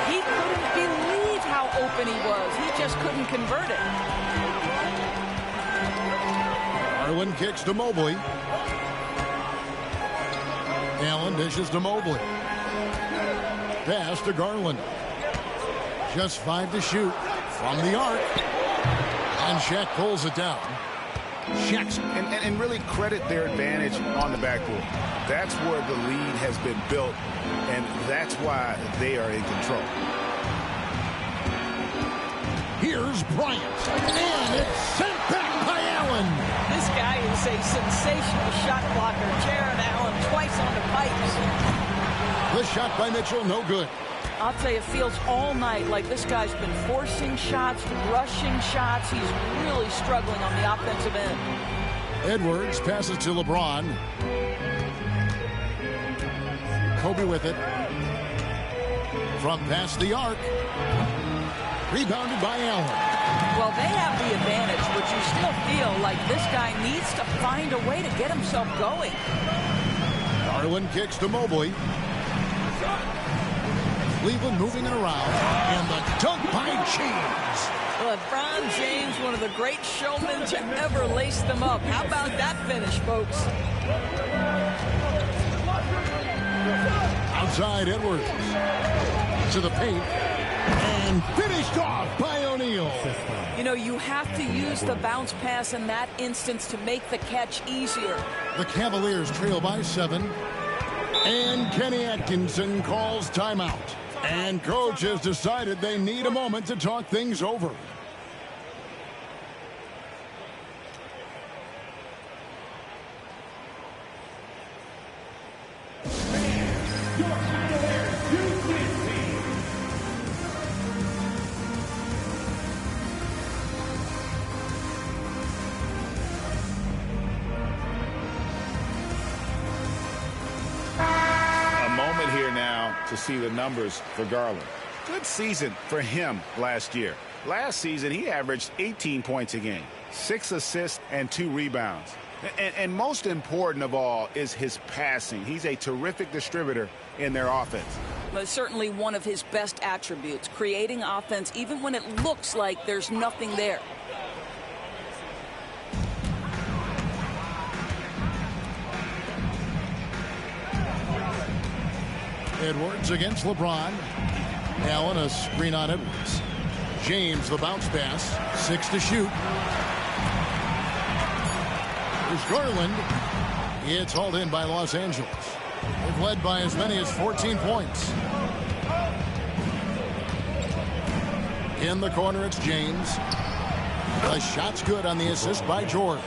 He couldn't believe how open he was. He just couldn't convert it. Garland kicks to Mobley. Allen dishes to Mobley. Pass to Garland. Just 5 to shoot from the arc. And Shaq pulls it down. Shaq's and really credit their advantage on the backboard. That's where the lead has been built, and that's why they are in control. Here's Bryant, and it's sent back by Allen. This guy is a sensational shot blocker. Jared Allen twice on the pipes. The shot by Mitchell, no good. I'll tell you, it feels all night like this guy's been forcing shots, rushing shots. He's really struggling on the offensive end. Edwards passes to LeBron. Kobe with it. From past the arc. Rebounded by Allen. Well, they have the advantage, but you still feel like this guy needs to find a way to get himself going. Garland kicks to Mobley. Cleveland moving it around, and the dunk by James. LeBron James, one of the great showmen to ever lace them up. How about that finish, folks? Outside Edwards. To the paint. And finished off by O'Neal. You know, you have to use the bounce pass in that instance to make the catch easier. The Cavaliers trail by 7. And Kenny Atkinson calls timeout. And coach has decided they need a moment to talk things over. To see the numbers for Garland. Good season for him last year. Last season, he averaged 18 points a game, 6 assists and 2 rebounds. And most important of all is his passing. He's a terrific distributor in their offense. But certainly one of his best attributes, creating offense even when it looks like there's nothing there. Edwards against LeBron. Allen, a screen on Edwards. James, the bounce pass. 6 to shoot. Here's Garland. It's hauled in by Los Angeles. They've led by as many as 14 points. In the corner, it's James. The shot's good on the assist by George.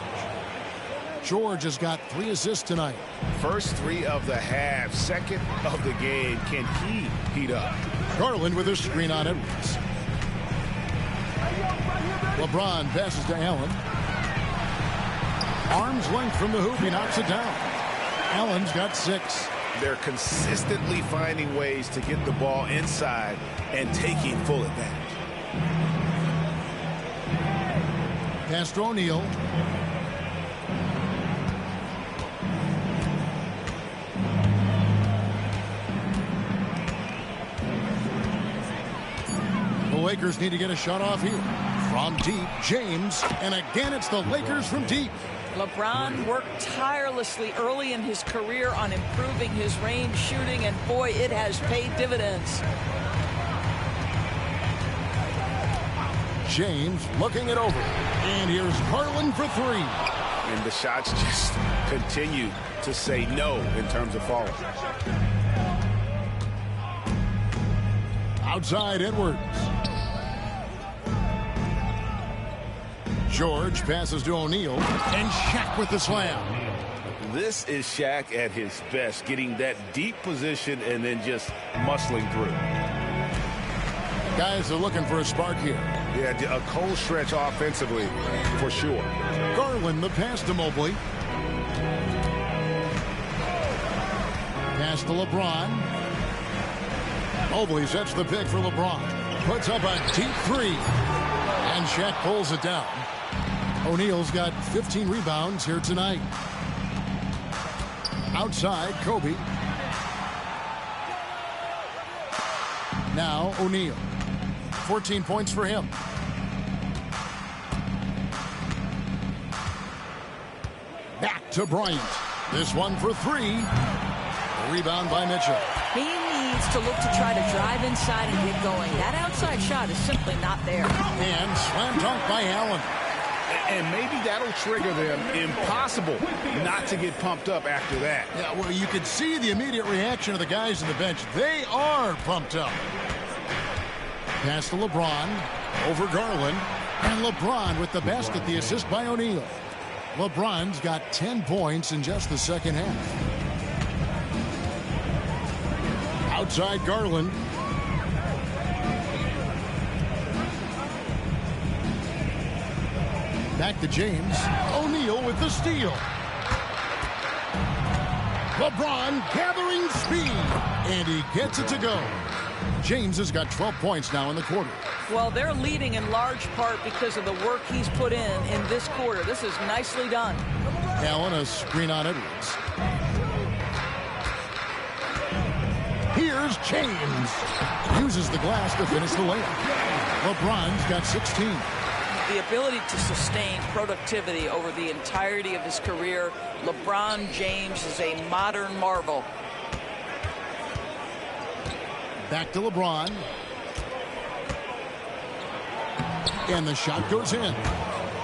George has got 3 assists tonight. First 3 of the half, second of the game. Can he heat up? Garland with a screen on Edwards. LeBron passes to Allen. Arm's length from the hoop. He knocks it down. Allen's got 6. They're consistently finding ways to get the ball inside and taking full advantage. Pass to O'Neal. The Lakers need to get a shot off here. From deep, James. And again, it's the Lakers from deep. LeBron worked tirelessly early in his career on improving his range shooting, and boy, it has paid dividends. James looking it over. And here's Garland for 3. And the shots just continue to say no in terms of falling. Outside Edwards. George passes to O'Neal. And Shaq with the slam. This is Shaq at his best, getting that deep position and then just muscling through. Guys are looking for a spark here. Yeah, a cold stretch offensively, for sure. Garland, the pass to Mobley. Pass to LeBron. Mobley sets the pick for LeBron. Puts up a deep 3. And Shaq pulls it down. O'Neal's got 15 rebounds here tonight. Outside, Kobe. Now, O'Neal. 14 points for him. Back to Bryant. This one for 3. A rebound by Mitchell. He needs to look to try to drive inside and get going. That outside shot is simply not there. And slam dunk by Allen. And maybe that'll trigger them. Impossible not to get pumped up after that. Yeah, well, you could see the immediate reaction of the guys on the bench. They are pumped up. Pass to LeBron. Over Garland. And LeBron with the basket, the assist by O'Neal. LeBron's got 10 points in just the second half. Outside Garland. Back to James. O'Neal with the steal. LeBron gathering speed. And he gets it to go. James has got 12 points now in the quarter. Well, they're leading in large part because of the work he's put in this quarter. This is nicely done. Allen, a screen on Edwards. Here's James. Uses the glass to finish the layup. LeBron's got 16. The ability to sustain productivity over the entirety of his career, LeBron James is a modern marvel. Back to LeBron. And the shot goes in.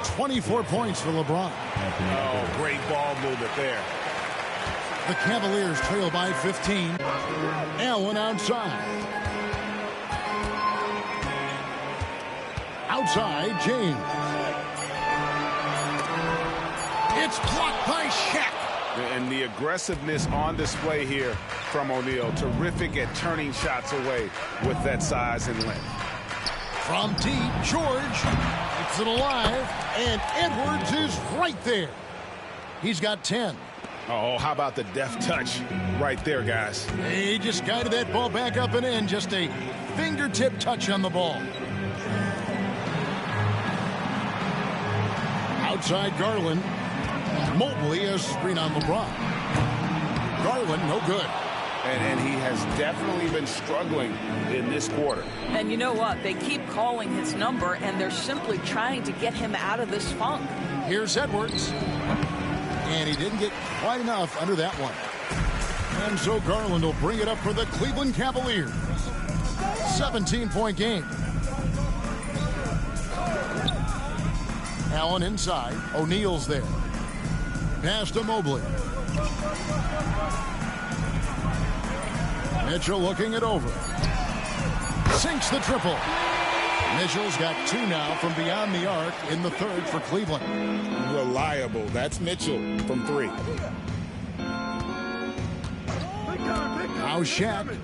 24 points for LeBron. Oh, great ball movement there. The Cavaliers trail by 15. Allen outside. Outside, James. It's blocked by Shaq. And the aggressiveness on display here from O'Neal. Terrific at turning shots away with that size and length. From deep, George keeps it alive, and Edwards is right there. He's got 10. Oh, how about the deft touch right there, guys? He just guided that ball back up and in. Just a fingertip touch on the ball. Outside Garland. Mobley, a screen on LeBron. Garland, no good. And he has definitely been struggling in this quarter. And you know what? They keep calling his number, and they're simply trying to get him out of this funk. Here's Edwards. And he didn't get quite enough under that one. And so Garland will bring it up for the Cleveland Cavaliers. 17-point game. Allen inside. O'Neal's there. Pass to Mobley. Mitchell looking it over. Sinks the triple. Mitchell's got 2 now from beyond the arc in the third for Cleveland. Reliable. That's Mitchell from 3. Now Shaq.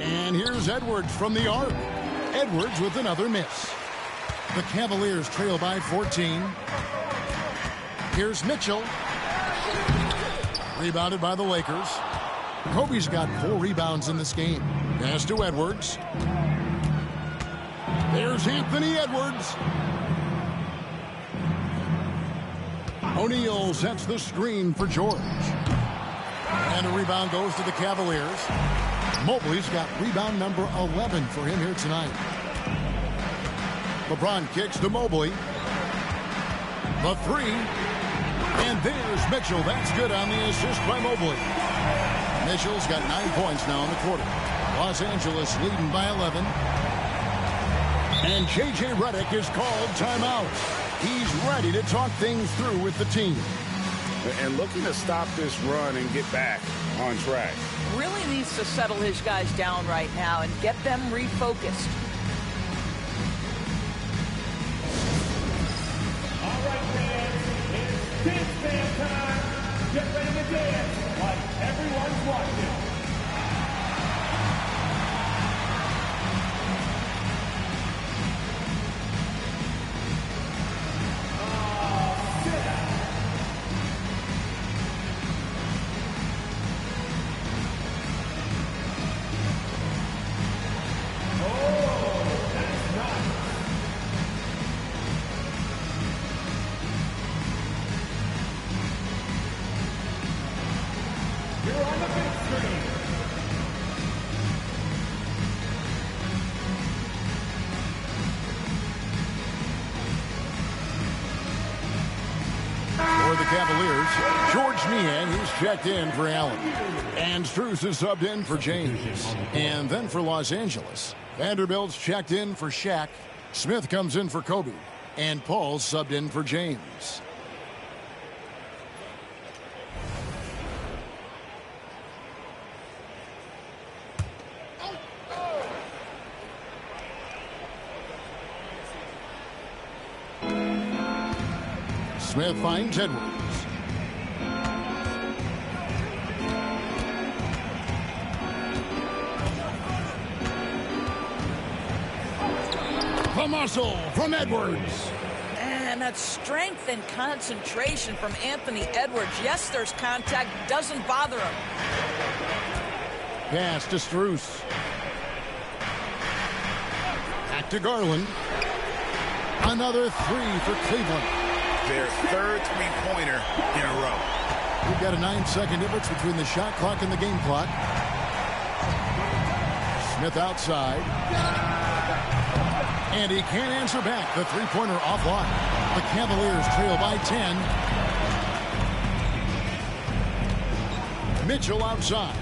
And here's Edwards from the arc. Edwards with another miss. The Cavaliers trail by 14. Here's Mitchell. Rebounded by the Lakers. Kobe's got 4 rebounds in this game. Pass to Edwards. There's Anthony Edwards. O'Neal sets the screen for George. And a rebound goes to the Cavaliers. Mobley's got rebound number 11 for him here tonight. LeBron kicks to Mobley. The 3. And there's Mitchell. That's good on the assist by Mobley. Mitchell's got 9 points now in the quarter. Los Angeles leading by 11. And J.J. Redick is called timeout. He's ready to talk things through with the team. And looking to stop this run and get back on track. Really needs to settle his guys down right now and get them refocused. All right, fans, it's dance band time. Get ready to dance like everyone's watching. Cavaliers, George Meehan, he's checked in for Allen. And Strus is subbed in for James. And then for Los Angeles, Vanderbilt's checked in for Shaq. Smith comes in for Kobe. And Paul's subbed in for James. Smith finds Edwards. The muscle from Edwards. And that strength and concentration from Anthony Edwards. Yes, there's contact. Doesn't bother him. Pass to Strus. Back to Garland. Another 3 for Cleveland. Their third three-pointer in a row. We've got a 9-second difference between the shot clock and the game clock. Smith outside. And he can't answer back. The three-pointer offline. The Cavaliers trail by 10. Mitchell outside.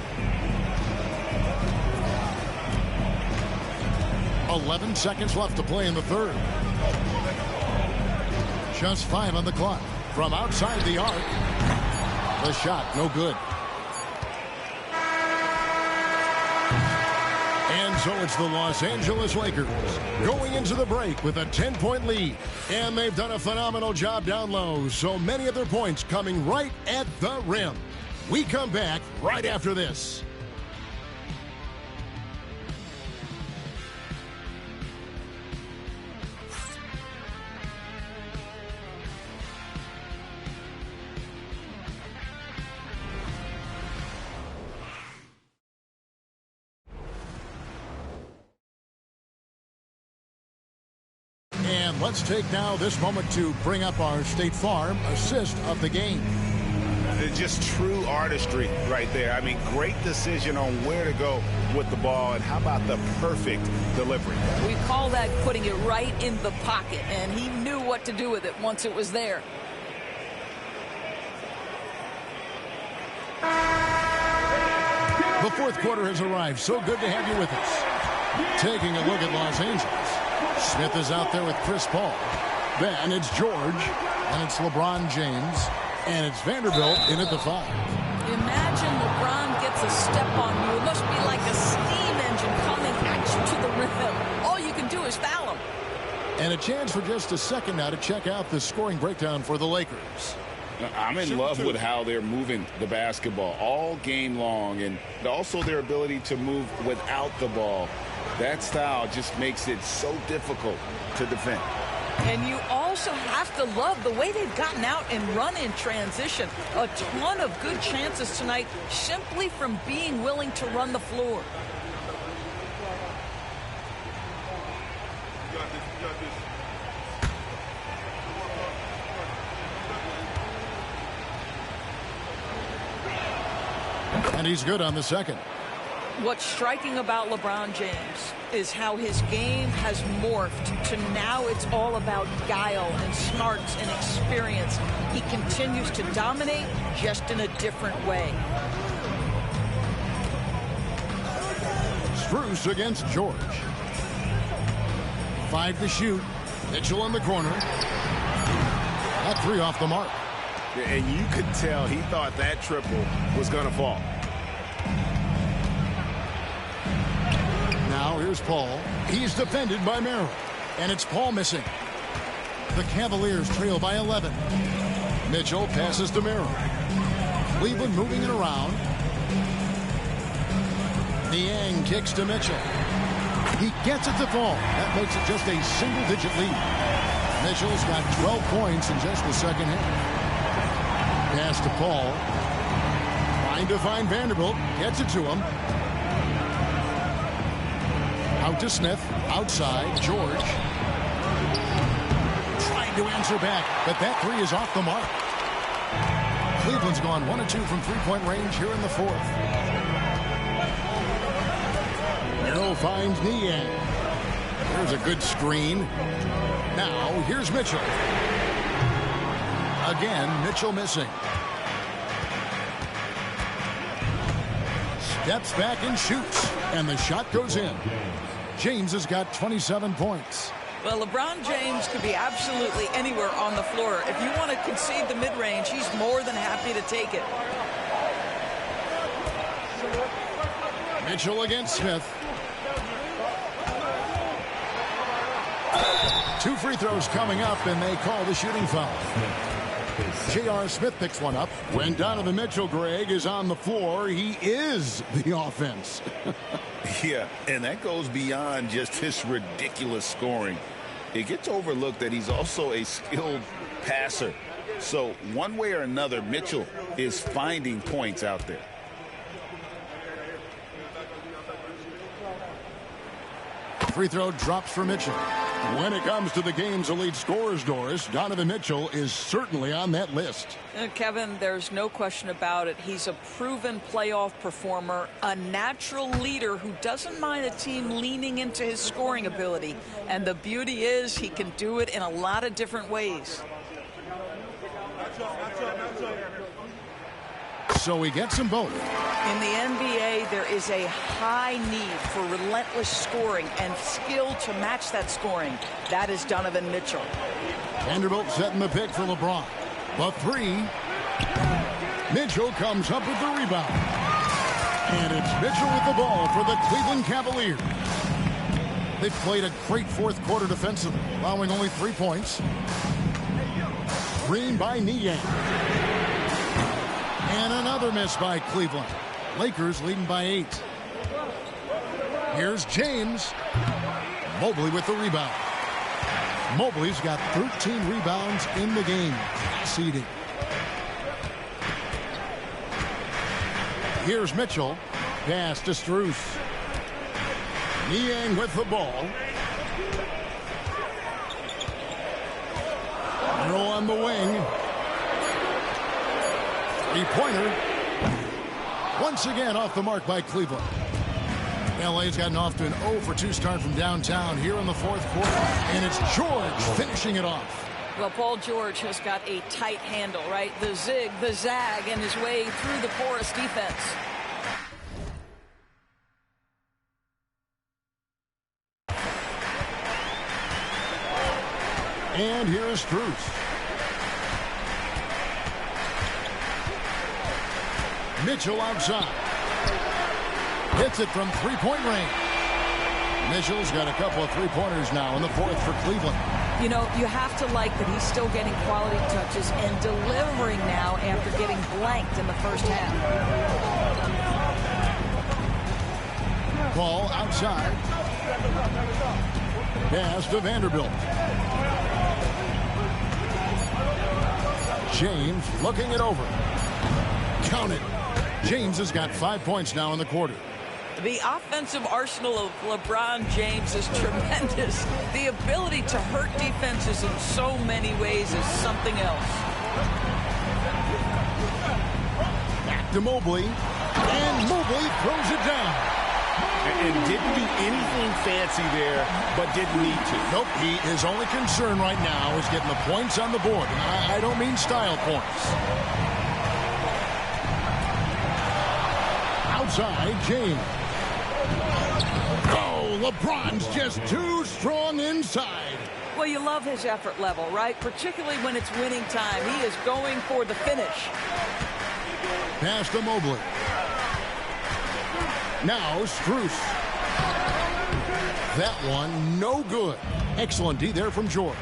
11 seconds left to play in the third. Just 5 on the clock. From outside the arc. The shot, no good. And so it's the Los Angeles Lakers going into the break with a 10-point lead. And they've done a phenomenal job down low. So many of their points coming right at the rim. We come back right after this. And let's take now this moment to bring up our State Farm assist of the game. Just true artistry right there. I mean, great decision on where to go with the ball, and how about the perfect delivery? We call that putting it right in the pocket, and he knew what to do with it once it was there. The fourth quarter has arrived. So good to have you with us. Taking a look at Los Angeles. Smith is out there with Chris Paul. Then it's George, and it's LeBron James, and it's Vanderbilt in at the 5. Imagine LeBron gets a step on you. It must be like a steam engine coming at you to the rim. All you can do is foul him. And a chance for just a second now to check out the scoring breakdown for the Lakers. I'm in love with how they're moving the basketball all game long, and also their ability to move without the ball. That style just makes it so difficult to defend. And you also have to love the way they've gotten out and run in transition. A ton of good chances tonight simply from being willing to run the floor. And he's good on the second. What's striking about LeBron James is how his game has morphed to now it's all about guile and smarts and experience. He continues to dominate just in a different way. Strus against George. 5 to shoot. Mitchell in the corner. That 3 off the mark. And you could tell he thought that triple was going to fall. Now here's Paul. He's defended by Merrill. And it's Paul missing. The Cavaliers trail by 11. Mitchell passes to Merrill. Cleveland moving it around. Niang kicks to Mitchell. He gets it to fall. That makes it just a single-digit lead. Mitchell's got 12 points in just the second half. Pass to Paul. Trying to find Vanderbilt. Gets it to him. Out to Smith. Outside. George. Trying to answer back. But that 3 is off the mark. Cleveland's gone 1 of 2 from three-point range here in the 4th. Merrill finds Niang. There's a good screen. Now, here's Mitchell. Again, Mitchell missing. Steps back and shoots. And the shot goes in. James has got 27 points. Well, LeBron James could be absolutely anywhere on the floor. If you want to concede the mid-range, he's more than happy to take it. Mitchell against Smith. 2 free throws coming up, and they call the shooting foul. J.R. Smith picks one up. When Donovan Mitchell, Greg, is on the floor, he is the offense. Yeah, and that goes beyond just his ridiculous scoring. It gets overlooked that he's also a skilled passer. So one way or another, Mitchell is finding points out there. Free throw drops for Mitchell. When it comes to the game's elite scorers, Doris, Donovan Mitchell is certainly on that list. Kevin, there's no question about it. He's a proven playoff performer, a natural leader who doesn't mind a team leaning into his scoring ability. And the beauty is he can do it in a lot of different ways. So he gets them both. In the NBA, there is a high need for relentless scoring and skill to match that scoring. That is Donovan Mitchell. Vanderbilt setting the pick for LeBron. The 3. Mitchell comes up with the rebound. And it's Mitchell with the ball for the Cleveland Cavaliers. They've played a great 4th quarter defensively, allowing only 3 points. Green by Niang. And another miss by Cleveland. Lakers leading by 8. Here's James. Mobley with the rebound. Mobley's got 13 rebounds in the game. Seeding. Here's Mitchell. Pass to Strus. Niang with the ball. Merrill on the wing. 3-pointer. Once again off the mark by Cleveland. LA's gotten off to an 0-for-2 start from downtown here in the 4th quarter. And it's George finishing it off. Well, Paul George has got a tight handle, right? The zig, the zag, and his way through the porous defense. And here's Strus. Mitchell outside. Hits it from three-point range. Mitchell's got a couple of three-pointers now in the fourth for Cleveland. You know, you have to like that he's still getting quality touches and delivering now after getting blanked in the first half. Ball outside. Pass to Vanderbilt. James looking it over. Count it. James has got 5 points now in the quarter. The offensive arsenal of LeBron James is tremendous. The ability to hurt defenses in so many ways is something else. Back to Mobley. And Mobley throws it down. And didn't do anything fancy there, but didn't need to. Nope, his only concern right now is getting the points on the board. And I don't mean style points. Outside, James. Oh, LeBron's just too strong inside. Well, you love his effort level, right? Particularly when it's winning time. He is going for the finish. Pass to Mobley. Now Strus. That one no good. Excellent D there from George.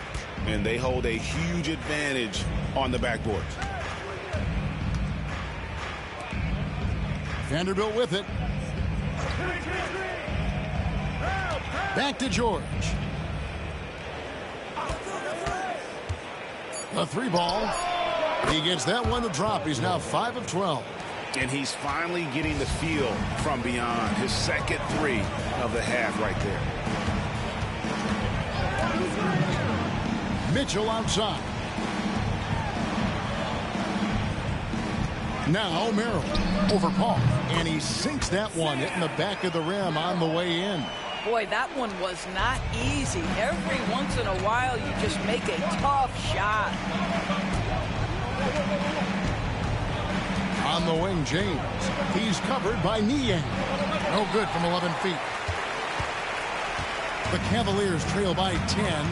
And they hold a huge advantage on the backboard. Vanderbilt with it. Back to George. The three ball. He gets that one to drop. He's now 5 of 12. And he's finally getting the feel from beyond. His second three of the half right there. Mitchell outside. Now Merrill over Paul. And he sinks that one, hitting the back of the rim on the way in. Boy, that one was not easy. Every once in a while, you just make a tough shot. On the wing, James. He's covered by Niang. No good from 11 feet. The Cavaliers trail by 10.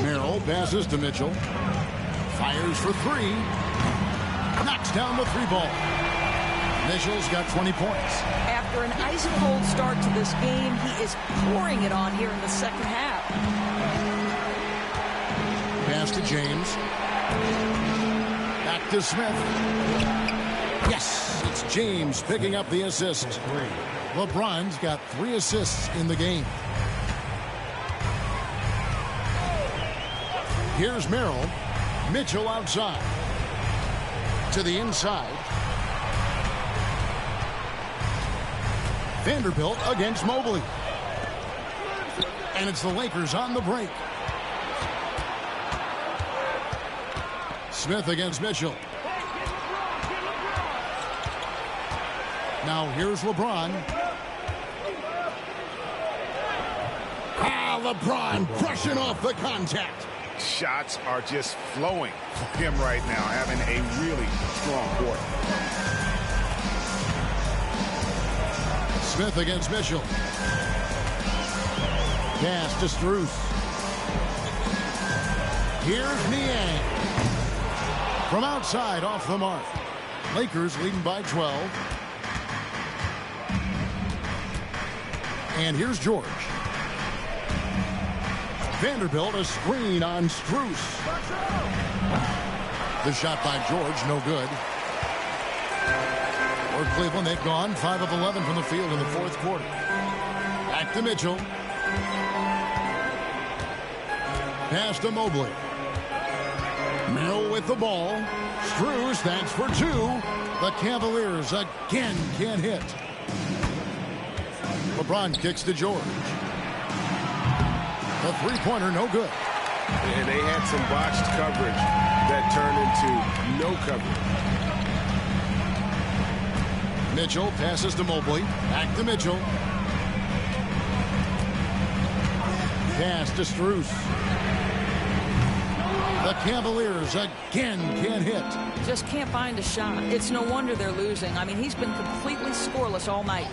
Merrill passes to Mitchell. Fires for three. Knocks down the three ball. Mitchell's got 20 points. After an ice-cold start to this game, he is pouring it on here in the second half. Pass to James. Back to Smith. Yes, it's James picking up the assist. LeBron's got 3 assists in the game. Here's Merrill. Mitchell outside. To the inside. Vanderbilt against Mobley. And it's the Lakers on the break. Smith against Mitchell. Now here's LeBron. LeBron brushing off the contact. Shots are just flowing for him right now, having a really strong quarter. Smith against Mitchell. Pass to Strus. Here's Niang. From outside, off the mark. Lakers leading by 12. And here's George. Vanderbilt, a screen on Strus. The shot by George, no good. For Cleveland, they've gone 5 of 11 from the field in the fourth quarter. Back to Mitchell. Pass to Mobley. Merrill with the ball. Strus, that's for 2. The Cavaliers again can't hit. LeBron kicks to George. The three-pointer, no good. And they had some botched coverage that turned into no coverage. Mitchell passes to Mobley. Back to Mitchell. Pass to Strus. The Cavaliers again can't hit. Just can't find a shot. It's no wonder they're losing. I mean, he's been completely scoreless all night.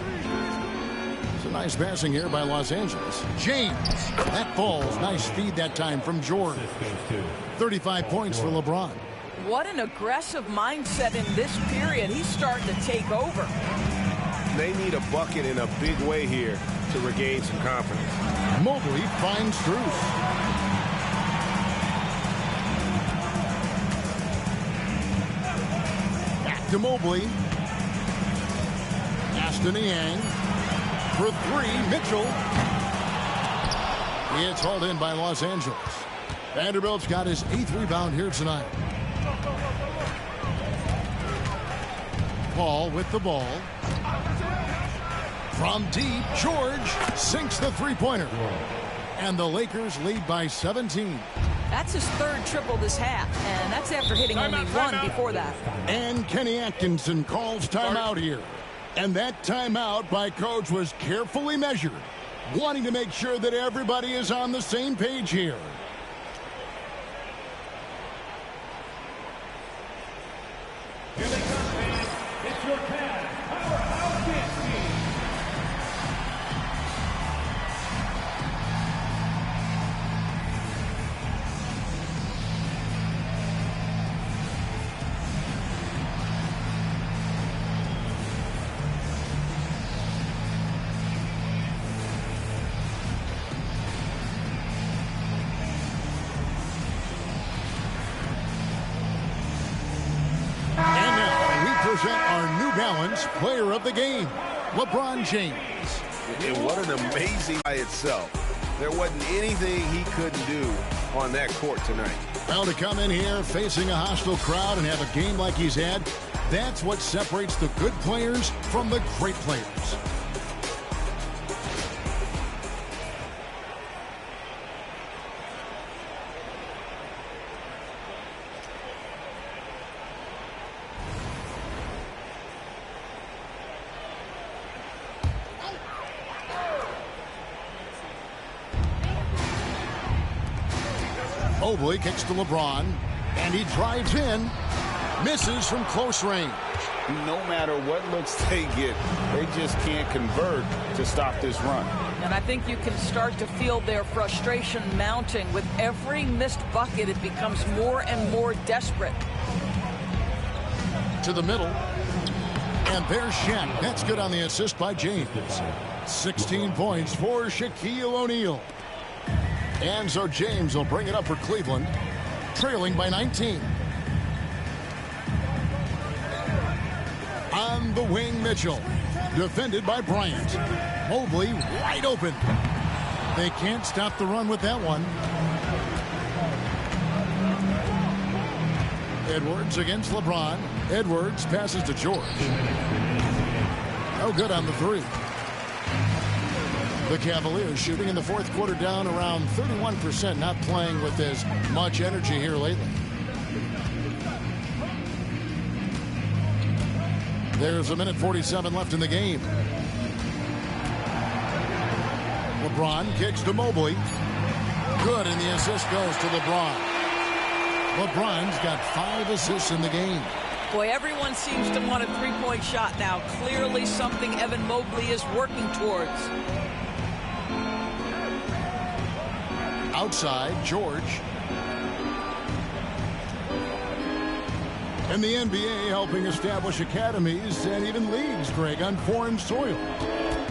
So Nice passing here by Los Angeles. James. That falls. Nice feed that time from George. 35 points for LeBron. What an aggressive mindset in this period. He's starting to take over. They need a bucket in a big way here to regain some confidence. Mobley finds Strus. Back to Mobley. Aston Yang. For three, Mitchell. It's hauled in by Los Angeles. Vanderbilt's got his 8th rebound here tonight. Paul with the ball. From deep, George sinks the three-pointer. And the Lakers lead by 17. That's his 3rd triple this half, and that's after hitting only one before that. And Kenny Atkinson calls timeout here. And that timeout by Coach was carefully measured, wanting to make sure that everybody is on the same page here. Here they come, fans. It's your Cavs Powerhouse Dance Team. Our New Balance player of the game, LeBron James. And what an amazing by itself. There wasn't anything he couldn't do on that court tonight. Well, to come in here facing a hostile crowd and have a game like he's had, that's what separates the good players from the great players. Mobley kicks to LeBron, and he drives in, misses from close range. No matter what looks they get, they just can't convert to stop this run. And I think you can start to feel their frustration mounting. With every missed bucket, it becomes more and more desperate. To the middle, and there's Shaq. That's good on the assist by James. 16 points for Shaquille O'Neal. And so James will bring it up for Cleveland, trailing by 19. On the wing, Mitchell, defended by Bryant. Mobley wide open. They can't stop the run with that one. Edwards against LeBron. Edwards passes to George. No good on the three. The Cavaliers shooting in the 4th quarter down around 31%, not playing with as much energy here lately. There's a minute 47 left in the game. LeBron kicks to Mobley. Good, and the assist goes to LeBron. LeBron's got 5 assists in the game. Boy, everyone seems to want a three-point shot now. Clearly something Evan Mobley is working towards. Outside, George. And the NBA helping establish academies and even leagues, Greg, on foreign soil.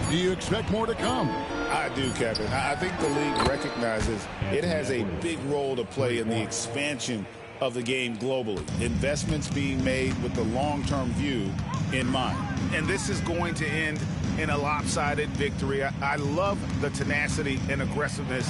Do you expect more to come? I do, Kevin. I think the league recognizes it has a big role to play in the expansion of the game globally. Investments being made with the long-term view in mind. And this is going to end in a lopsided victory. I love the tenacity and aggressiveness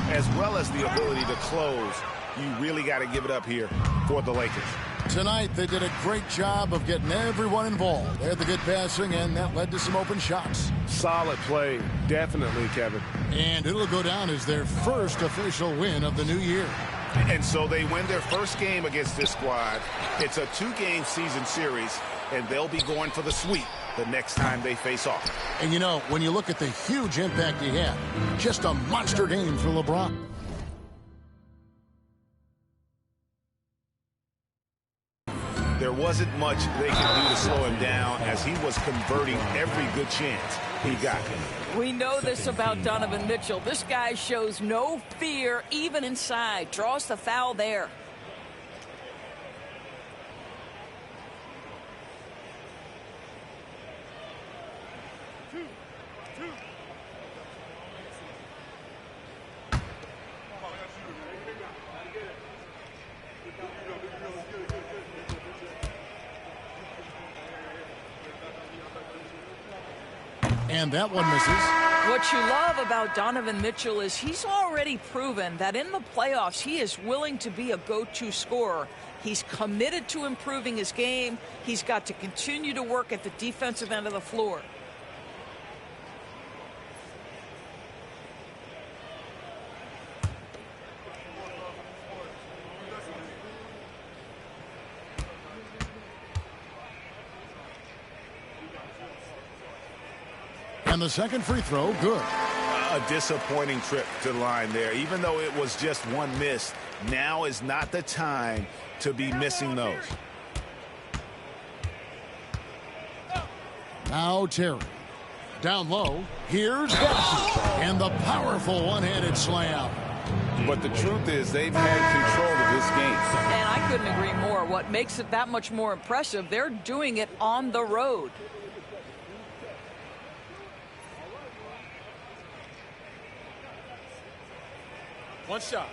as well as the ability to close. You really got to give it up here for the Lakers. Tonight, they did a great job of getting everyone involved. They had the good passing, and that led to some open shots. Solid play, definitely, Kevin. And it'll go down as their first official win of the new year. And so they win their first game against this squad. It's a 2-game season series, and they'll be going for the sweep the next time they face off. And you know, when you look at the huge impact he had, just a monster game for LeBron. there wasn't much they could do to slow him down as he was converting every good chance he got. We know this about Donovan Mitchell. This guy shows no fear even inside. Draws the foul there. And that one misses. What you love about Donovan Mitchell is he's already proven that in the playoffs he is willing to be a go-to scorer. He's committed to improving his game. He's got to continue to work at the defensive end of the floor. And the second free throw, good. A disappointing trip to the line there. Even though it was just one miss, now is not the time to be missing those. Now Terry. Down low. Here's Betsy. And the powerful one-handed slam. But the truth is they've had control of this game. And I couldn't agree more. What makes it that much more impressive, they're doing it on the road. One shot.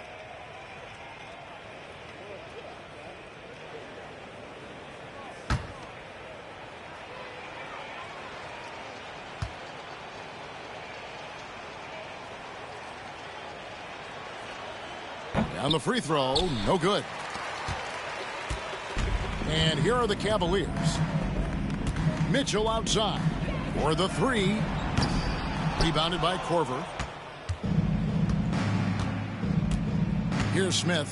Down the free throw, no good. And here are the Cavaliers. Mitchell outside for the three. Rebounded by Korver. Here's Smith.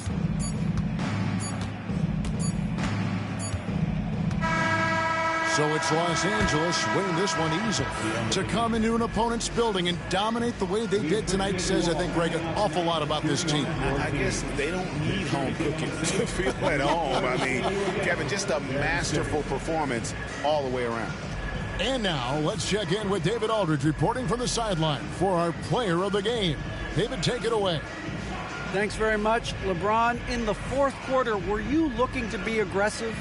So it's Los Angeles winning this one easily. To come into an opponent's building and dominate the way they did tonight says, I think, Greg, an awful lot about this team. I guess they don't need home cooking to feel at home. I mean, Kevin, just a masterful performance all the way around. And now let's check in with David Aldridge reporting from the sideline for our player of the game. David, take it away. Thanks very much. LeBron, in the fourth quarter, were you looking to be aggressive?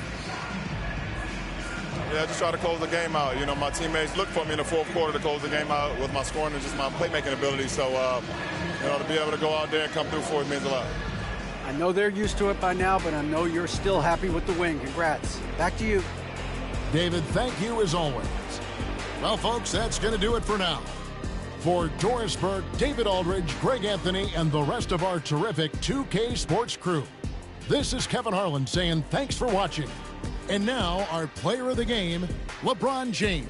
Yeah, just try to close the game out. You know, my teammates looked for me in the fourth quarter to close the game out with my scoring and just my playmaking ability. So, you know, to be able to go out there and come through for it means a lot. I know they're used to it by now, but I know you're still happy with the win. Congrats. Back to you. David, thank you as always. Well, folks, that's going to do it for now. For Doris Burke, David Aldridge, Greg Anthony, and the rest of our terrific 2K Sports crew, this is Kevin Harlan saying thanks for watching. And now, our player of the game, LeBron James.